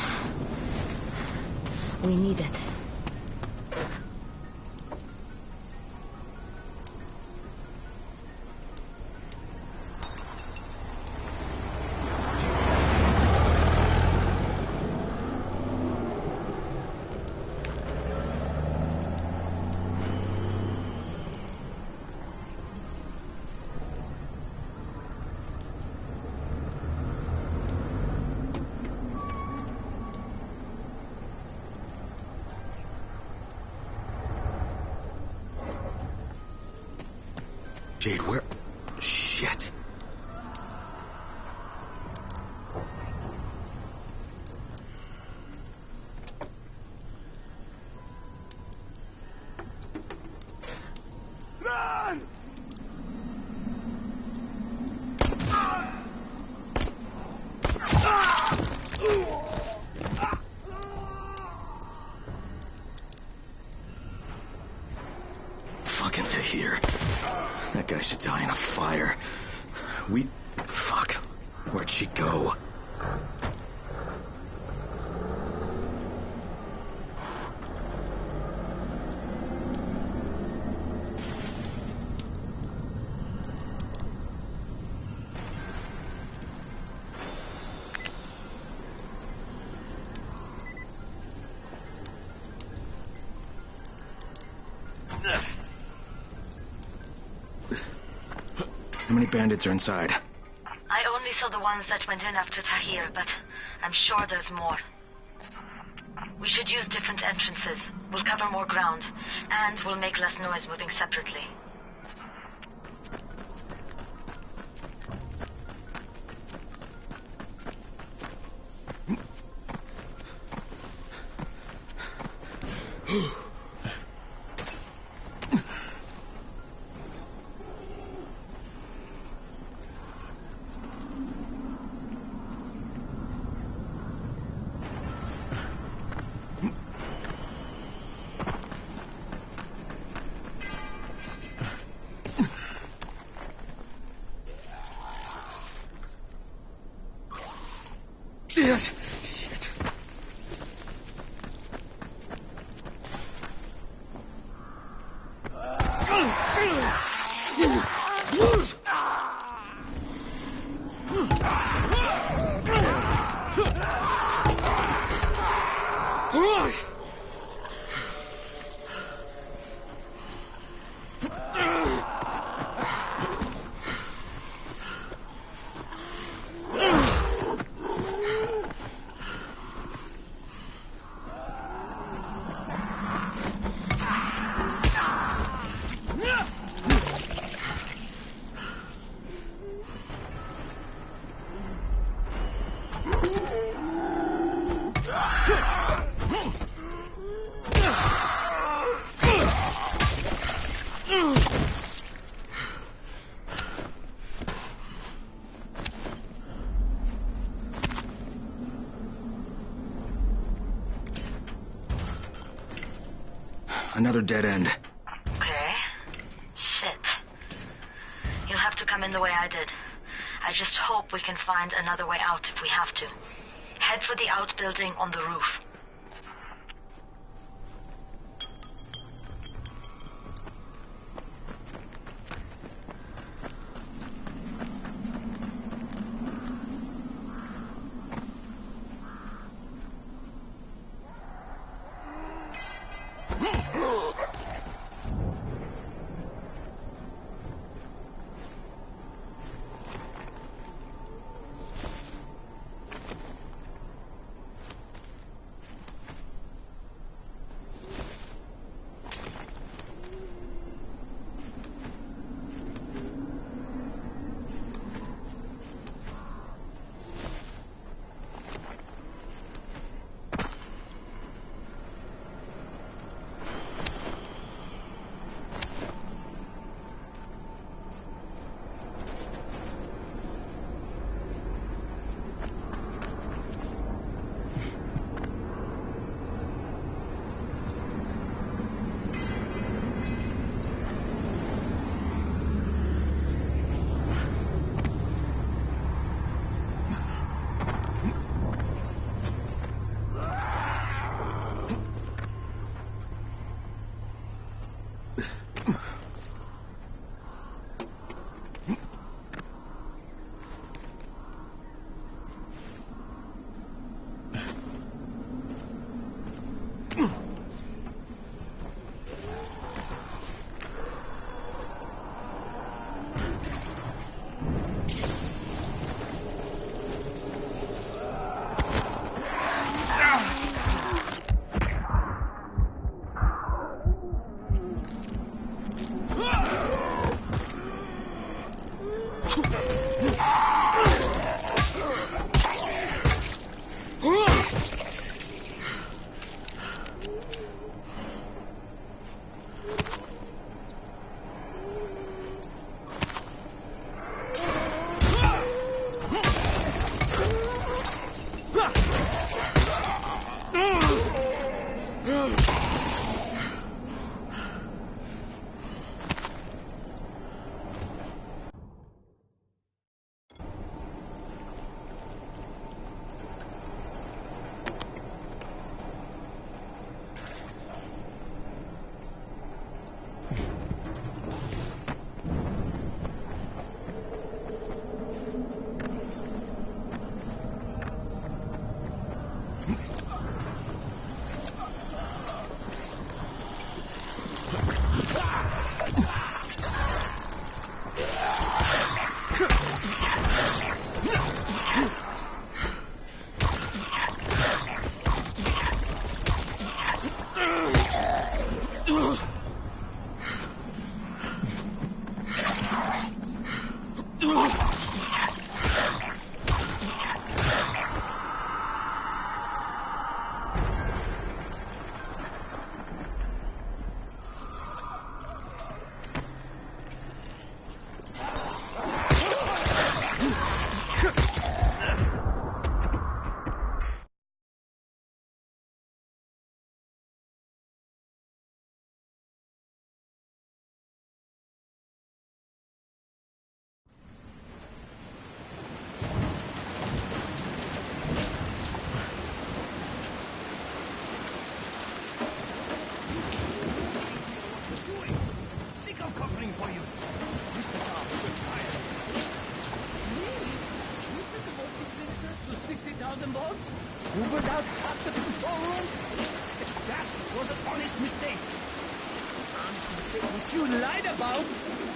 we need it. Jade, where... Shit. Fuck. Where'd she go? How many bandits are inside? I only saw the ones that went in after Tahir, but I'm sure there's more. We should use different entrances. We'll cover more ground, and we'll make less noise moving separately. Yes. Another dead end. Okay. Shit. You'll have to come in the way I did. I just hope we can find another way out if we have to. Head for the outbuilding on the roof.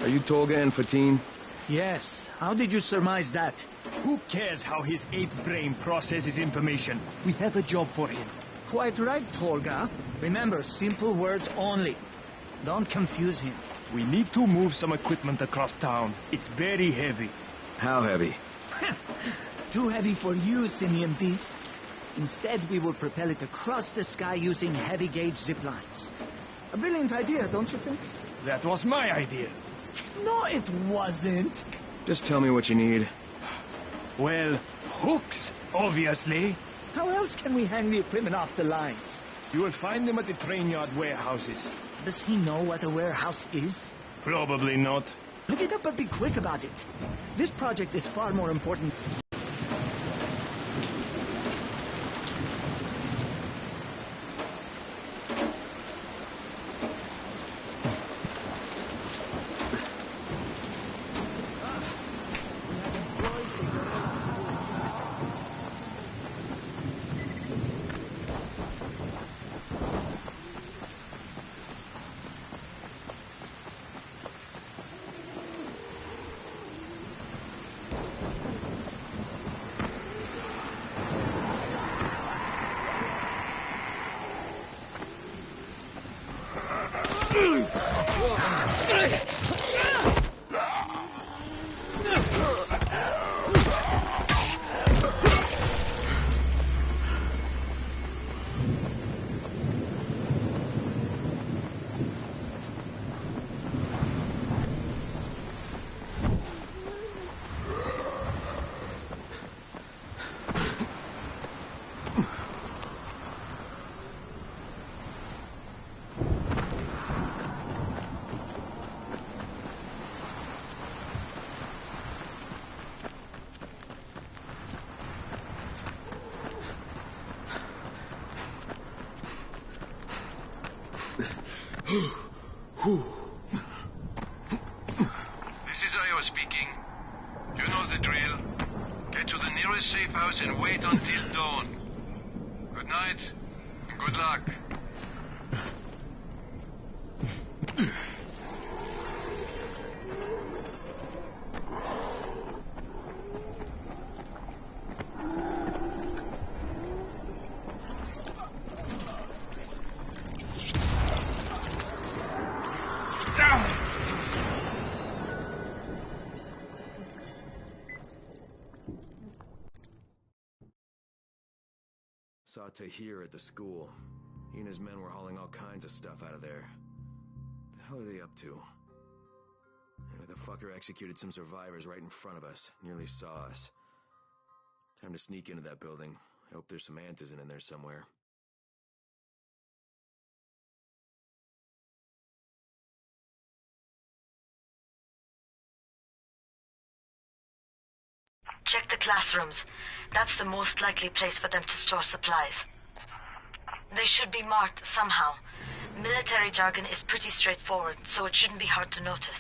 Are you Tolga and Fatine? Yes. How did you surmise that? Who cares how his ape brain processes information? We have a job for him. Quite right, Tolga. Remember, simple words only. Don't confuse him. We need to move some equipment across town. It's very heavy. How heavy? Too heavy for you, Simian Beast. Instead, we will propel it across the sky using heavy-gauge zip lines. A brilliant idea, don't you think? That was my idea. No, it wasn't. Just tell me what you need. Well, hooks, obviously. How else can we hang the equipment off the lines? You will find them at the train yard warehouses. Does he know what a warehouse is? Probably not. Look it up and be quick about it. This project is far more important. This is Io speaking. You know the drill. Get to the nearest safe house and wait until dawn. Good night, and good luck. Saw Tahir at the school. He and his men were hauling all kinds of stuff out of there. The hell are they up to? Anyway, the fucker executed some survivors right in front of us. Nearly saw us. Time to sneak into that building. I hope there's some antizin in there somewhere. Check the classrooms. That's the most likely place for them to store supplies. They should be marked somehow. Military jargon is pretty straightforward, so it shouldn't be hard to notice.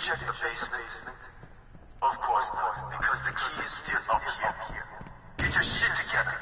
check the basement? Of course not, because the key is still up here. Get your shit together.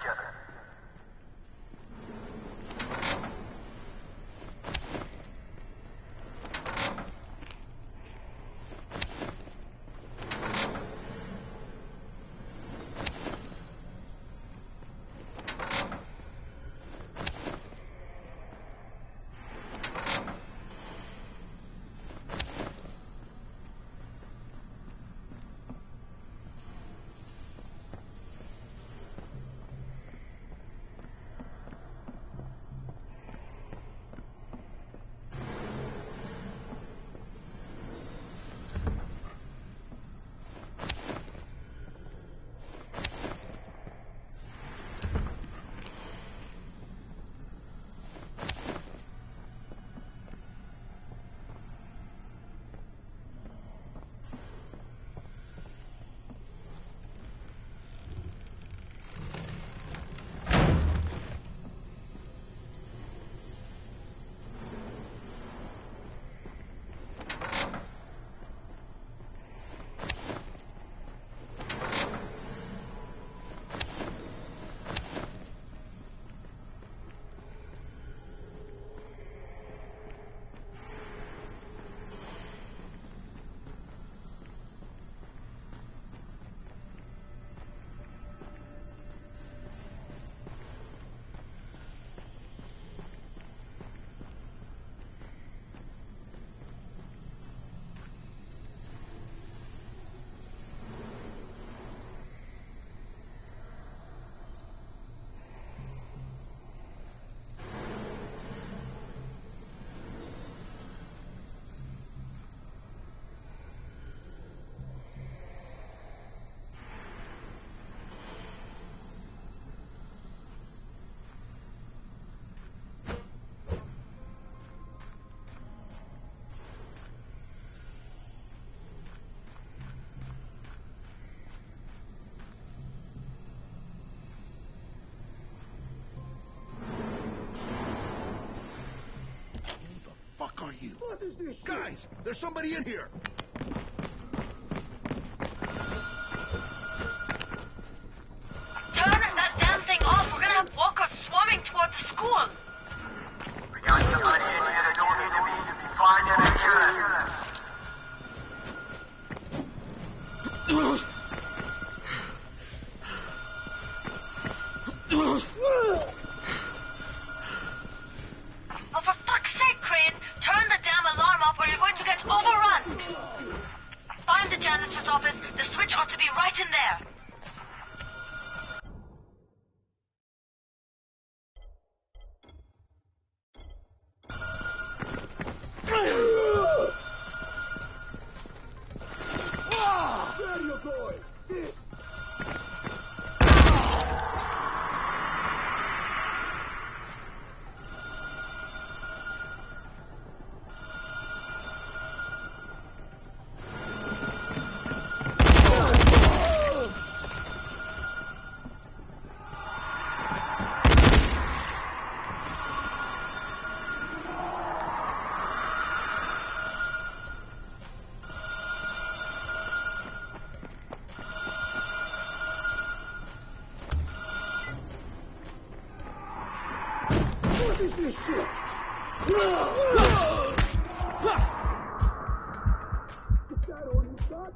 Fuck are you? What is this shit? Guys, there's somebody in here. Turn that damn thing off. We're gonna have walkers swarming toward the school. We got somebody in here that don't need to be. Find them and kill them. Oh, for fuck's sake, Crane! Turn the damn alarm off or you're going to get overrun! Find the janitor's office. The switch ought to be right in there. Where are you going? What is this shit? Is that all you got?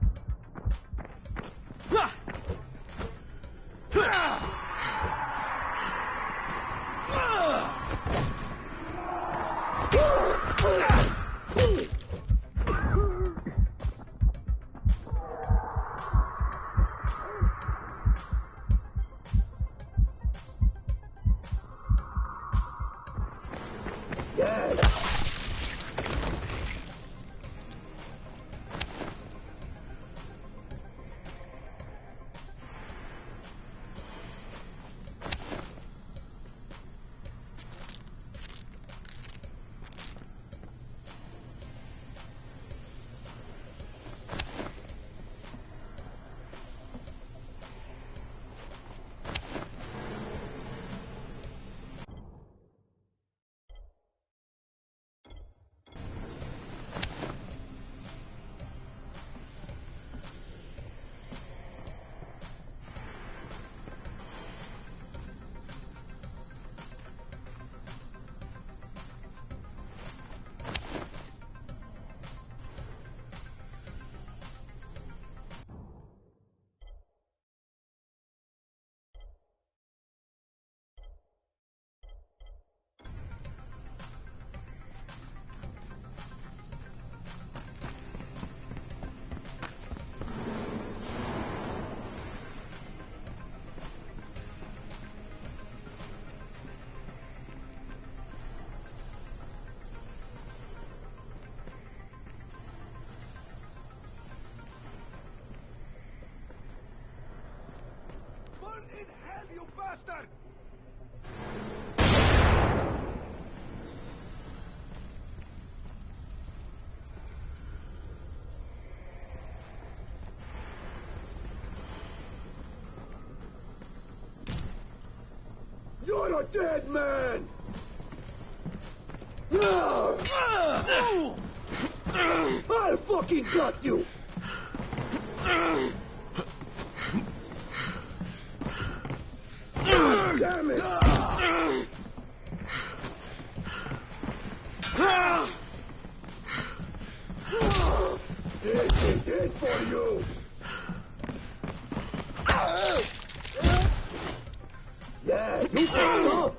In hell, you bastard! You're a dead man! I fucking got you! Damn it! This is it for you! Yeah, you fucked up!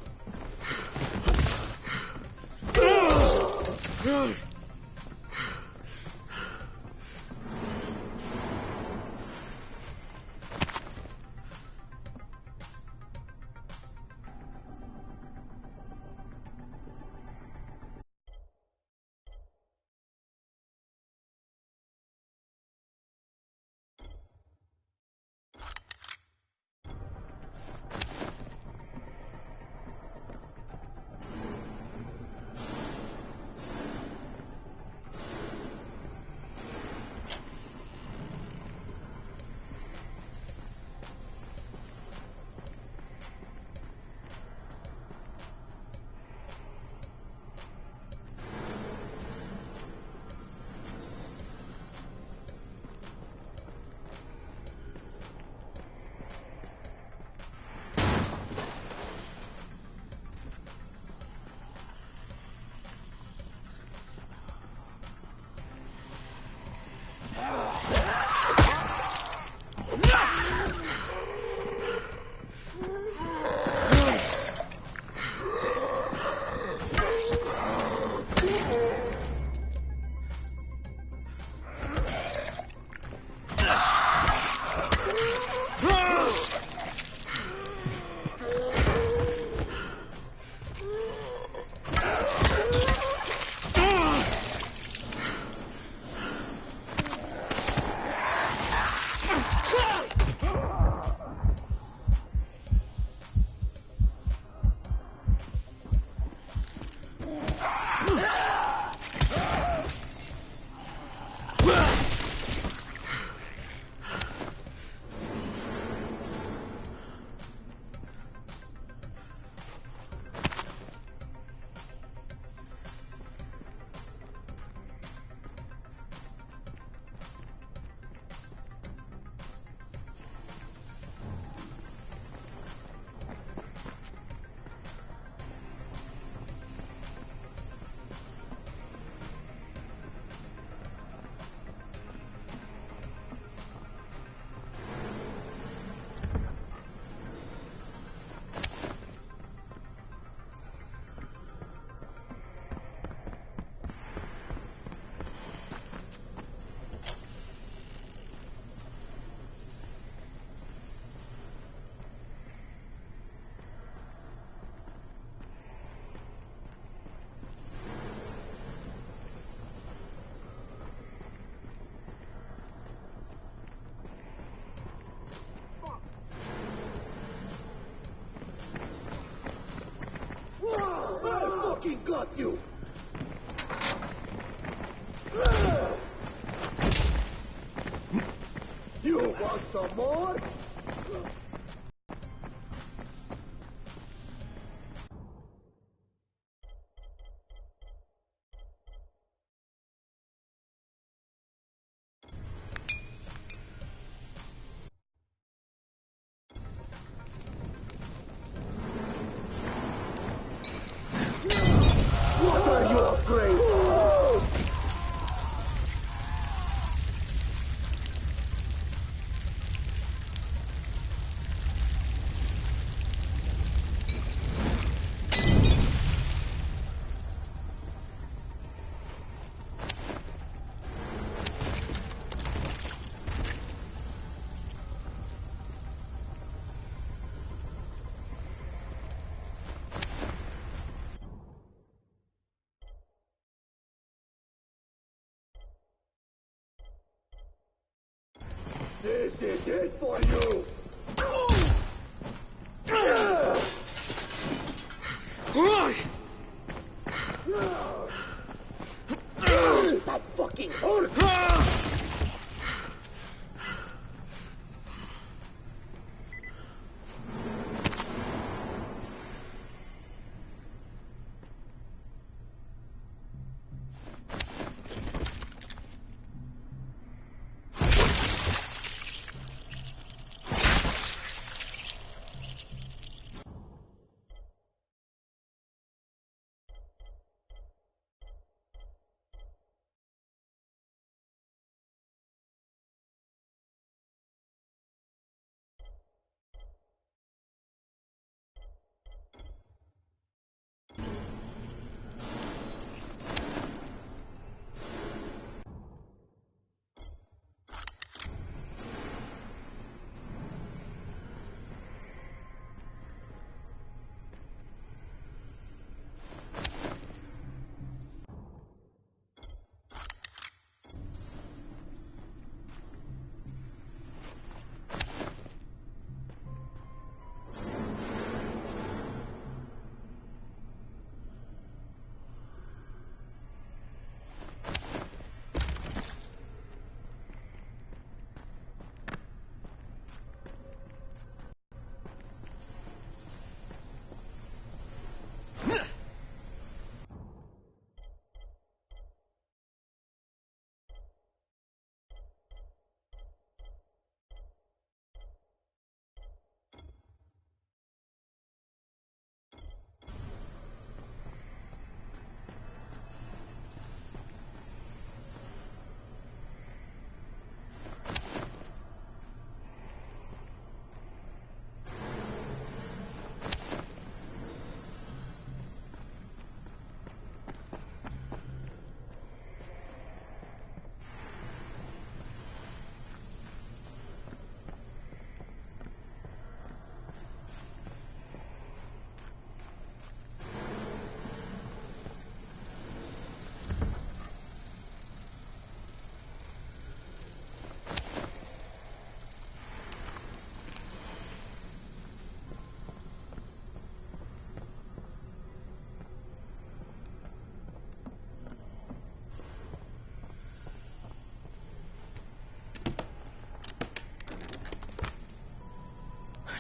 fucking got you! You want some more? What are you afraid of? This is it for you!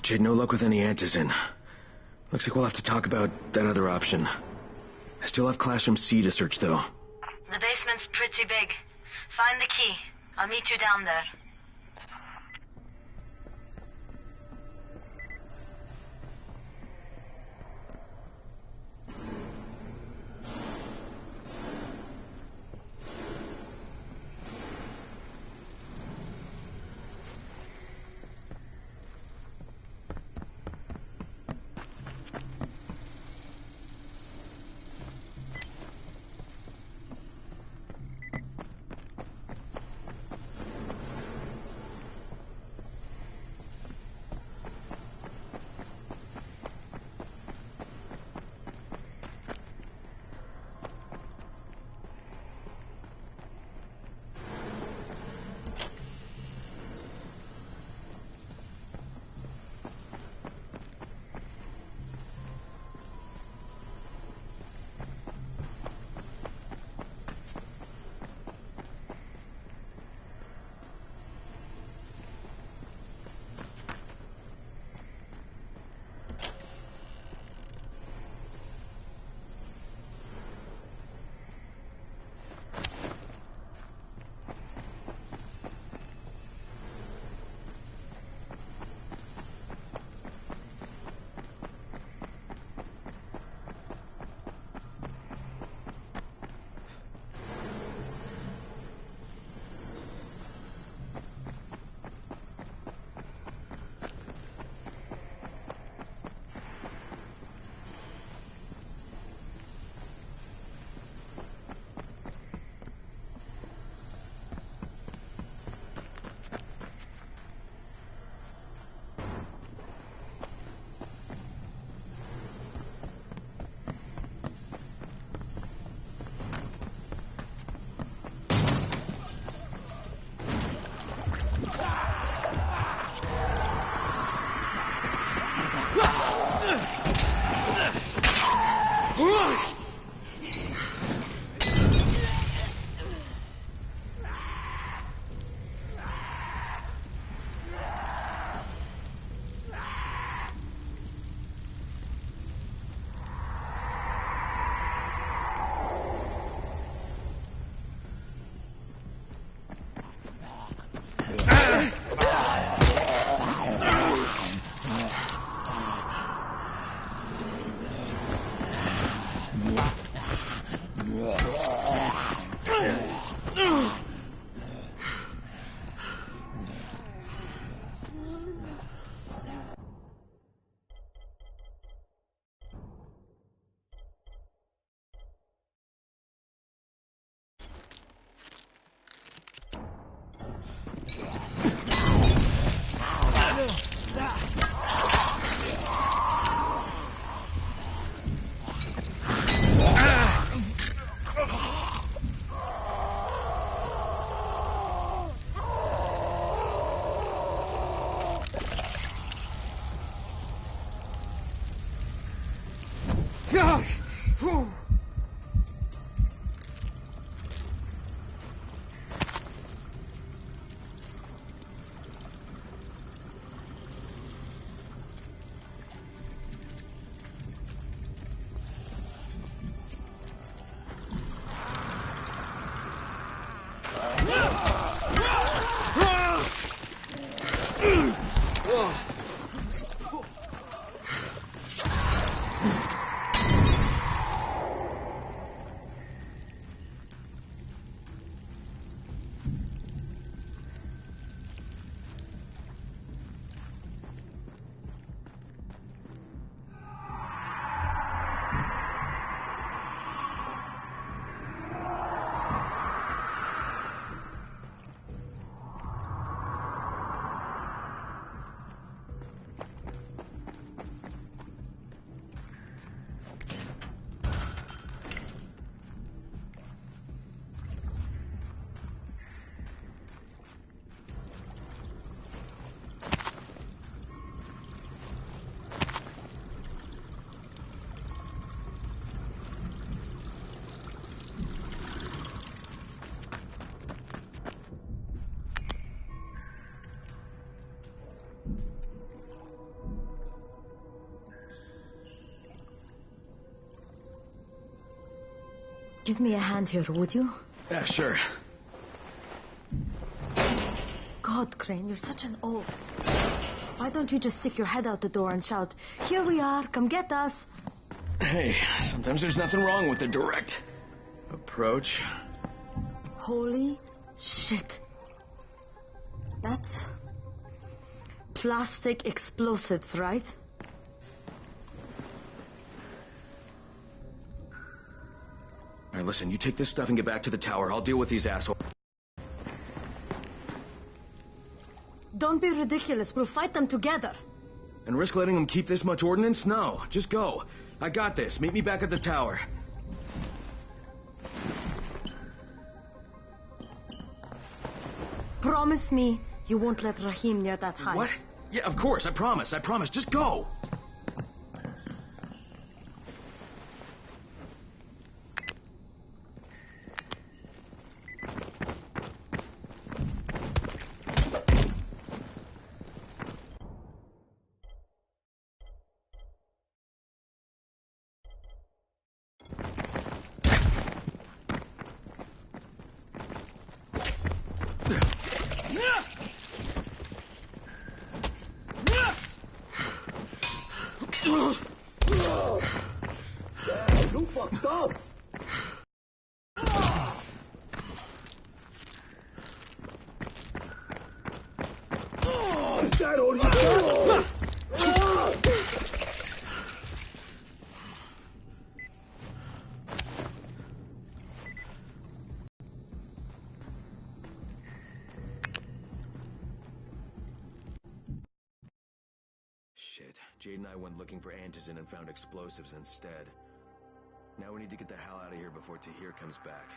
Jade, no luck with any Antizin. Looks like we'll have to talk about that other option. I still have Classroom C to search, though. The basement's pretty big. Find the key. I'll meet you down there. Give me a hand here, would you? Yeah, sure. God, Crane, you're such an oaf. Why don't you just stick your head out the door and shout, "Here we are, come get us"? Hey, sometimes there's nothing wrong with the direct approach. Holy shit. That's plastic explosives, right? All right, listen, you take this stuff and get back to the tower. I'll deal with these assholes. Don't be ridiculous. We'll fight them together. And risk letting them keep this much ordnance? No, just go. I got this. Meet me back at the tower. Promise me you won't let Rahim near that hive. What? Yeah, of course. I promise. Just go. You fucked up! Is that all you got? Shit. Jade and I went looking for antizin and found explosives instead. Now we need to get the hell out of here before Tahir comes back.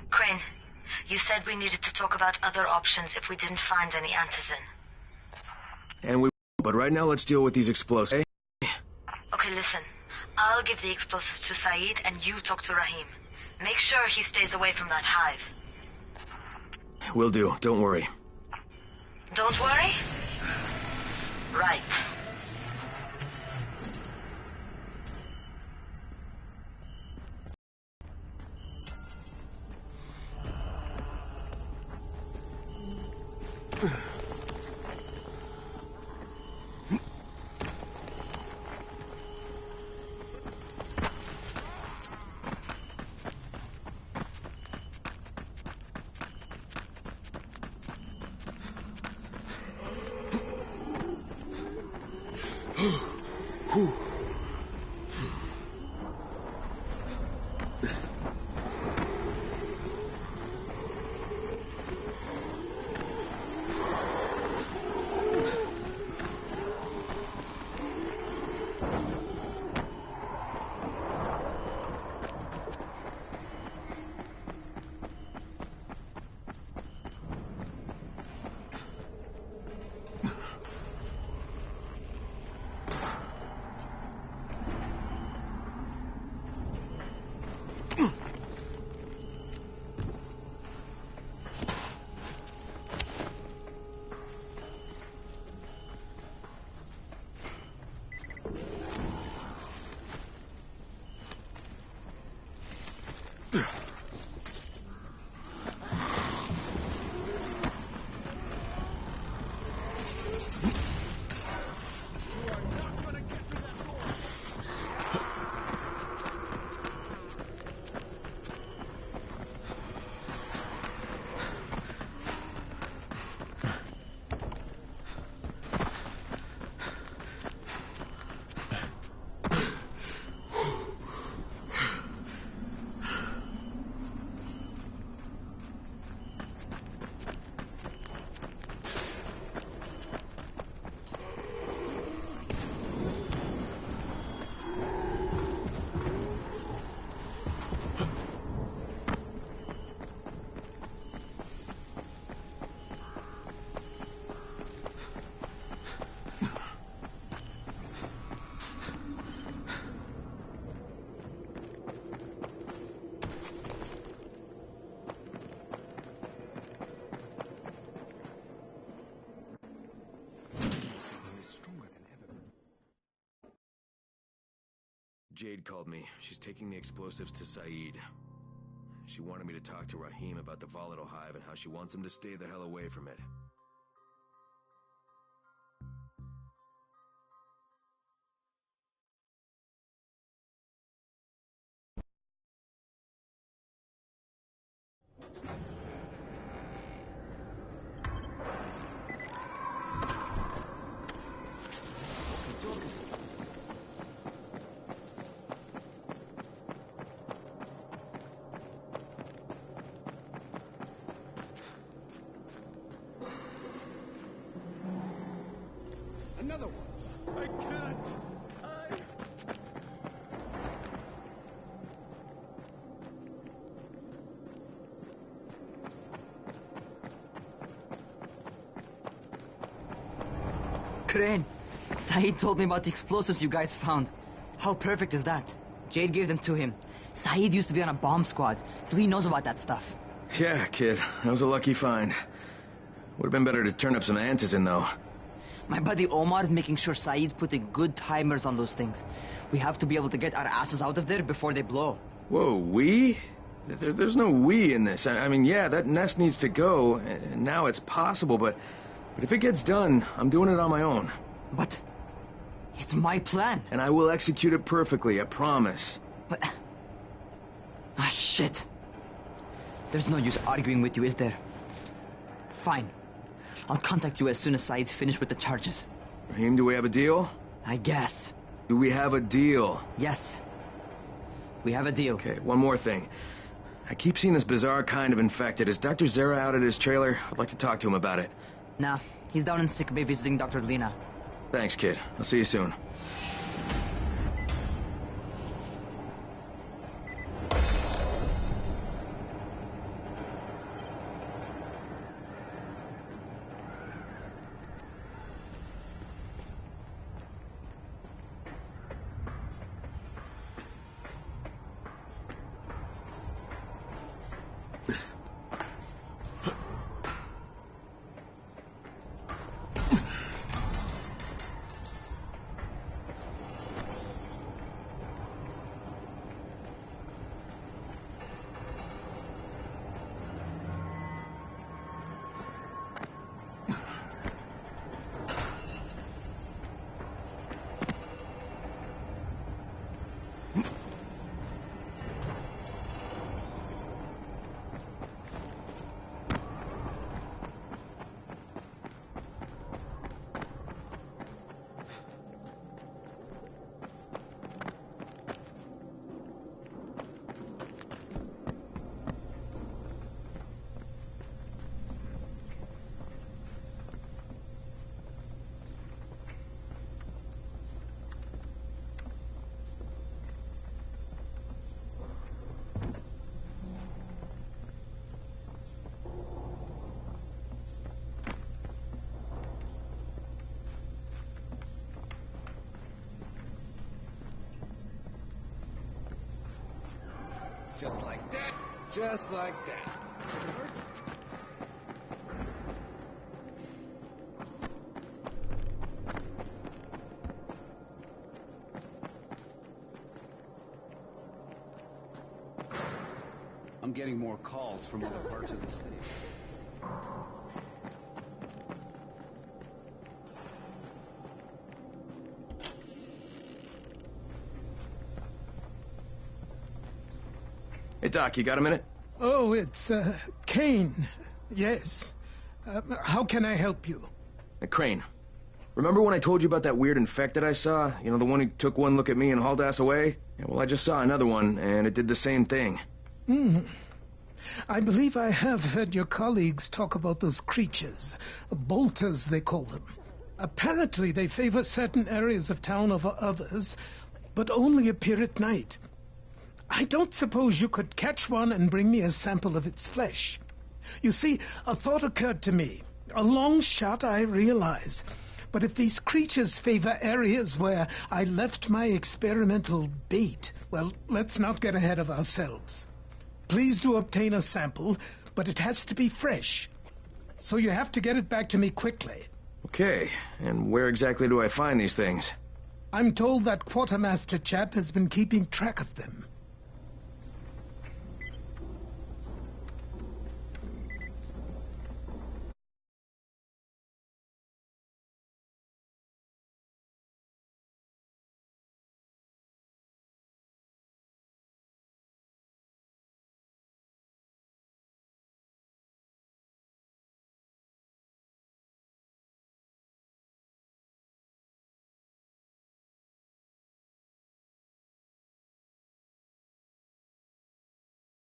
Crane, you said we needed to talk about other options if we didn't find any antizin. And we... But right now, let's deal with these explosives. Okay, listen. I'll give the explosives to Saeed and you talk to Rahim. Make sure he stays away from that hive. Will do. Don't worry. Don't worry? Right. Jade called me. She's taking the explosives to Saeed. She wanted me to talk to Rahim about the volatile hive and how she wants him to stay the hell away from it. Another one. I can't. Crane, Saeed told me about the explosives you guys found. How perfect is that? Jade gave them to him. Saeed used to be on a bomb squad, so he knows about that stuff. Yeah, kid. That was a lucky find. Would have been better to turn up some antizin, though. My buddy Omar is making sure Saeed's putting good timers on those things. We have to be able to get our asses out of there before they blow. Whoa, we? There's no we in this. I mean, yeah, that nest needs to go, and now it's possible, but if it gets done, I'm doing it on my own. But it's my plan. And I will execute it perfectly, I promise. But... ah, shit. There's no use arguing with you, is there? Fine. I'll contact you as soon as Saeed's finished with the charges. Rahim, do we have a deal? I guess. Do we have a deal? Yes. We have a deal. Okay, one more thing. I keep seeing this bizarre kind of infected. Is Dr. Zera out at his trailer? I'd like to talk to him about it. Nah, he's down in sick bay visiting Dr. Lena. Thanks, kid. I'll see you soon. Just like that. Just like that. Hurts. I'm getting more calls from other parts of the city. Hey, Doc, you got a minute? Oh, it's, Kane. Yes. How can I help you? Crane, remember when I told you about that weird infected I saw? You know, the one who took one look at me and hauled ass away? Yeah, well, I just saw another one, and it did the same thing. I believe I have heard your colleagues talk about those creatures. Bolters, they call them. Apparently, they favor certain areas of town over others, but only appear at night. I don't suppose you could catch one and bring me a sample of its flesh. You see, a thought occurred to me. A long shot, I realize. But if these creatures favor areas where I left my experimental bait, well, let's not get ahead of ourselves. Please do obtain a sample, but it has to be fresh. So you have to get it back to me quickly. Okay, and where exactly do I find these things? I'm told that quartermaster chap has been keeping track of them.